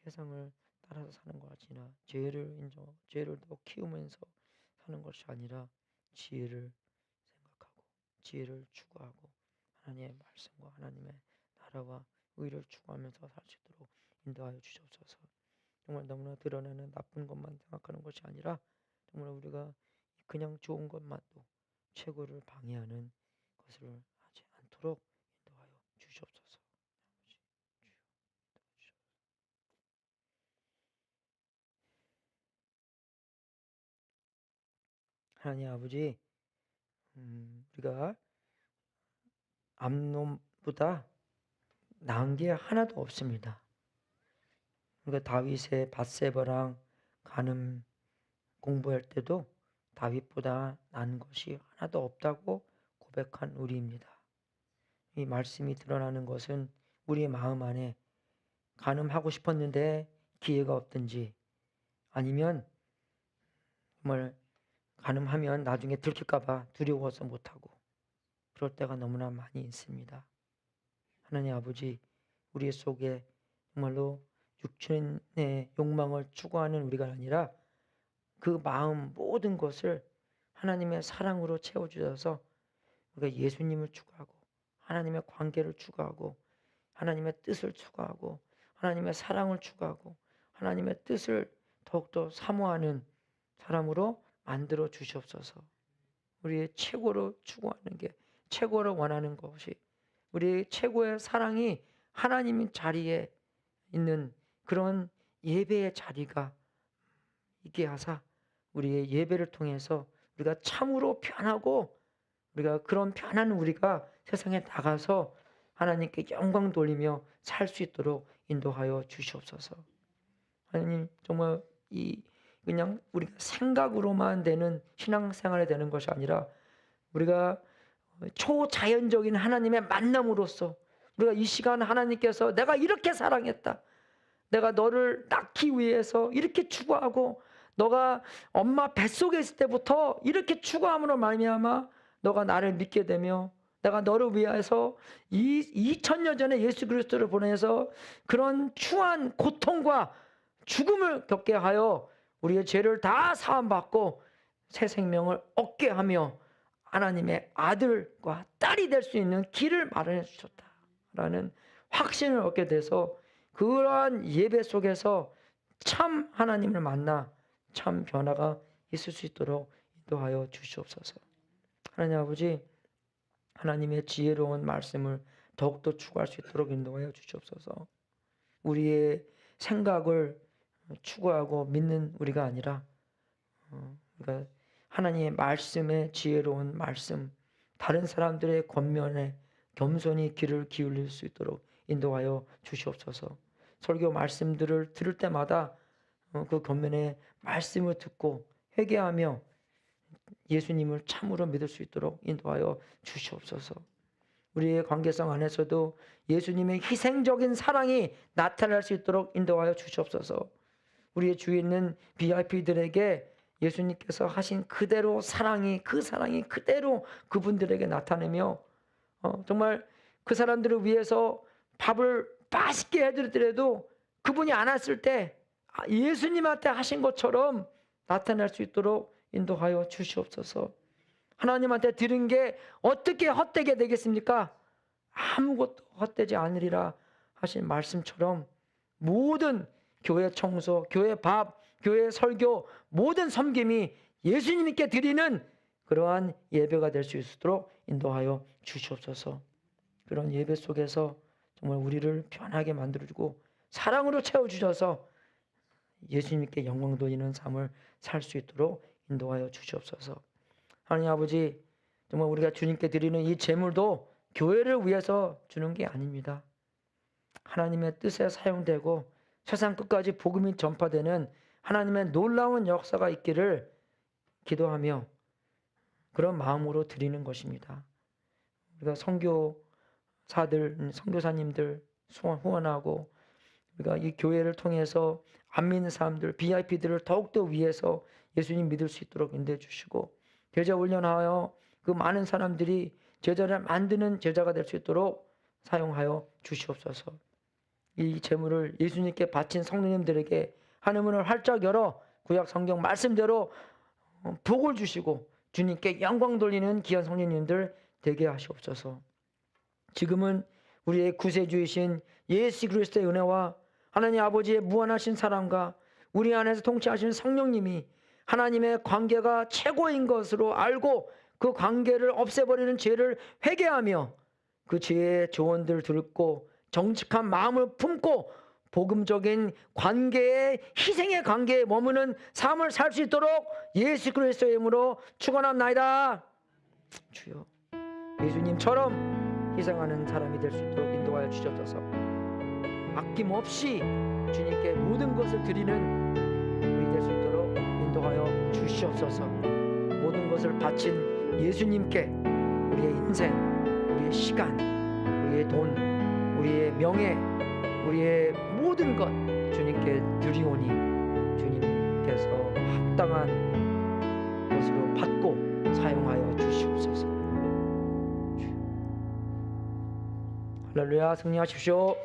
세상을 따라서 사는 것 아니라 죄를 더 키우면서 사는 것이 아니라 지혜를 생각하고 지혜를 추구하고 하나님의 말씀과 하나님의 나라와 의를 추구하면서 살 수 있도록 인도하여 주시옵소서. 정말 너무나 드러나는 나쁜 것만 생각하는 것이 아니라 정말 우리가 그냥 좋은 것만도 최고를 방해하는 것을 하지 않도록 인도하여 주시옵소서. 하나님 아버지, 우리가 암놈보다 나은 게 하나도 없습니다. 그러니까 다윗의 밧세바랑 간음 공부할 때도 다윗보다 나은 것이 하나도 없다고 고백한 우리입니다. 이 말씀이 드러나는 것은 우리의 마음 안에 간음하고 싶었는데 기회가 없든지, 아니면 정말 간음하면 나중에 들킬까 봐 두려워서 못하고, 그럴 때가 너무나 많이 있습니다. 하나님 아버지, 우리 속에 정말로 육신의 욕망을 추구하는 우리가 아니라 그 마음 모든 것을 하나님의 사랑으로 채워주셔서 우리가 예수님을 추구하고 하나님의 관계를 추구하고 하나님의 뜻을 추구하고 하나님의 사랑을 추구하고 하나님의 뜻을 더욱더 사모하는 사람으로 만들어 주시옵소서. 우리의 최고로 추구하는 게, 최고로 원하는 것이, 우리의 최고의 사랑이 하나님 자리에 있는 그런 예배의 자리가 있게 하사 우리의 예배를 통해서 우리가 참으로 변하고, 우리가 그런 변한 우리가 세상에 나가서 하나님께 영광 돌리며 살 수 있도록 인도하여 주시옵소서. 하나님, 정말 그냥 우리가 생각으로만 되는 신앙생활이 되는 것이 아니라 우리가 초자연적인 하나님의 만남으로서 우리가 이 시간 하나님께서 내가 이렇게 사랑했다, 내가 너를 낳기 위해서 이렇게 추구하고 너가 엄마 뱃속에 있을 때부터 이렇게 추구함으로 말미암아 너가 나를 믿게 되며 내가 너를 위해서 2000년 전에 예수 그리스도를 보내서 그런 추한 고통과 죽음을 겪게 하여 우리의 죄를 다 사함받고 새 생명을 얻게 하며 하나님의 아들과 딸이 될 수 있는 길을 마련해 주셨다라는 확신을 얻게 돼서 그러한 예배 속에서 참 하나님을 만나 참 변화가 있을 수 있도록 인도하여 주시옵소서. 하나님 아버지, 하나님의 지혜로운 말씀을 더욱더 추구할 수 있도록 인도하여 주시옵소서. 우리의 생각을 추구하고 믿는 우리가 아니라 그러니까 하나님의 말씀의 지혜로운 말씀, 다른 사람들의 권면에 겸손히 귀를 기울일 수 있도록 인도하여 주시옵소서. 설교 말씀들을 들을 때마다 그 권면의 말씀을 듣고 회개하며 예수님을 참으로 믿을 수 있도록 인도하여 주시옵소서. 우리의 관계성 안에서도 예수님의 희생적인 사랑이 나타날 수 있도록 인도하여 주시옵소서. 우리의 주위에 있는 VIP들에게 예수님께서 하신 그대로 그 사랑이 그대로 그분들에게 나타내며 정말 그 사람들을 위해서 밥을 맛있게 해드리더라도 그분이 안 왔을 때 예수님한테 하신 것처럼 나타날 수 있도록 인도하여 주시옵소서. 하나님한테 드린 게 어떻게 헛되게 되겠습니까? 아무것도 헛되지 않으리라 하신 말씀처럼 모든 교회 청소, 교회 밥, 교회 설교, 모든 섬김이 예수님께 드리는 그러한 예배가 될 수 있도록 인도하여 주시옵소서. 그런 예배 속에서 정말 우리를 편하게 만들어주고 사랑으로 채워주셔서 예수님께 영광 돌리는 삶을 살 수 있도록 인도하여 주시옵소서. 하나님 아버지, 정말 우리가 주님께 드리는 이 제물도 교회를 위해서 주는 게 아닙니다. 하나님의 뜻에 사용되고 세상 끝까지 복음이 전파되는 하나님의 놀라운 역사가 있기를 기도하며 그런 마음으로 드리는 것입니다. 우리가 선교사들, 선교사님들 후원하고 우리가 이 교회를 통해서 안 믿는 사람들, VIP들을 더욱더 위해서 예수님 믿을 수 있도록 인도해 주시고 제자 훈련하여 그 많은 사람들이 제자를 만드는 제자가 될 수 있도록 사용하여 주시옵소서. 이 제물을 예수님께 바친 성도님들에게 하늘문을 활짝 열어 구약 성경 말씀대로 복을 주시고 주님께 영광 돌리는 귀한 성도님들 되게 하시옵소서. 지금은 우리의 구세주이신 예수 그리스도의 은혜와 하나님 아버지의 무한하신 사랑과 우리 안에서 통치하시는 성령님이 하나님의 관계가 최고인 것으로 알고 그 관계를 없애버리는 죄를 회개하며 그 죄의 조언들을 듣고 정직한 마음을 품고 복음적인 관계에 희생의 관계에 머무는 삶을 살 수 있도록 예수 그리스도의 이름으로 축원합나이다. 주여, 예수님처럼 희생하는 사람이 될 수 있도록 인도하여 주셔서 아낌없이 주님께 모든 것을 드리는 우리 될 수 있도록 인도하여 주시옵소서. 모든 것을 바친 예수님께 우리의 인생, 우리의 시간, 우리의 돈, 우리의 명예, 우리의 모든 것 주님께 드리오니 주님께서 합당한 것으로 받고 사용하여 주시옵소서. 할렐루야, 승리하십시오.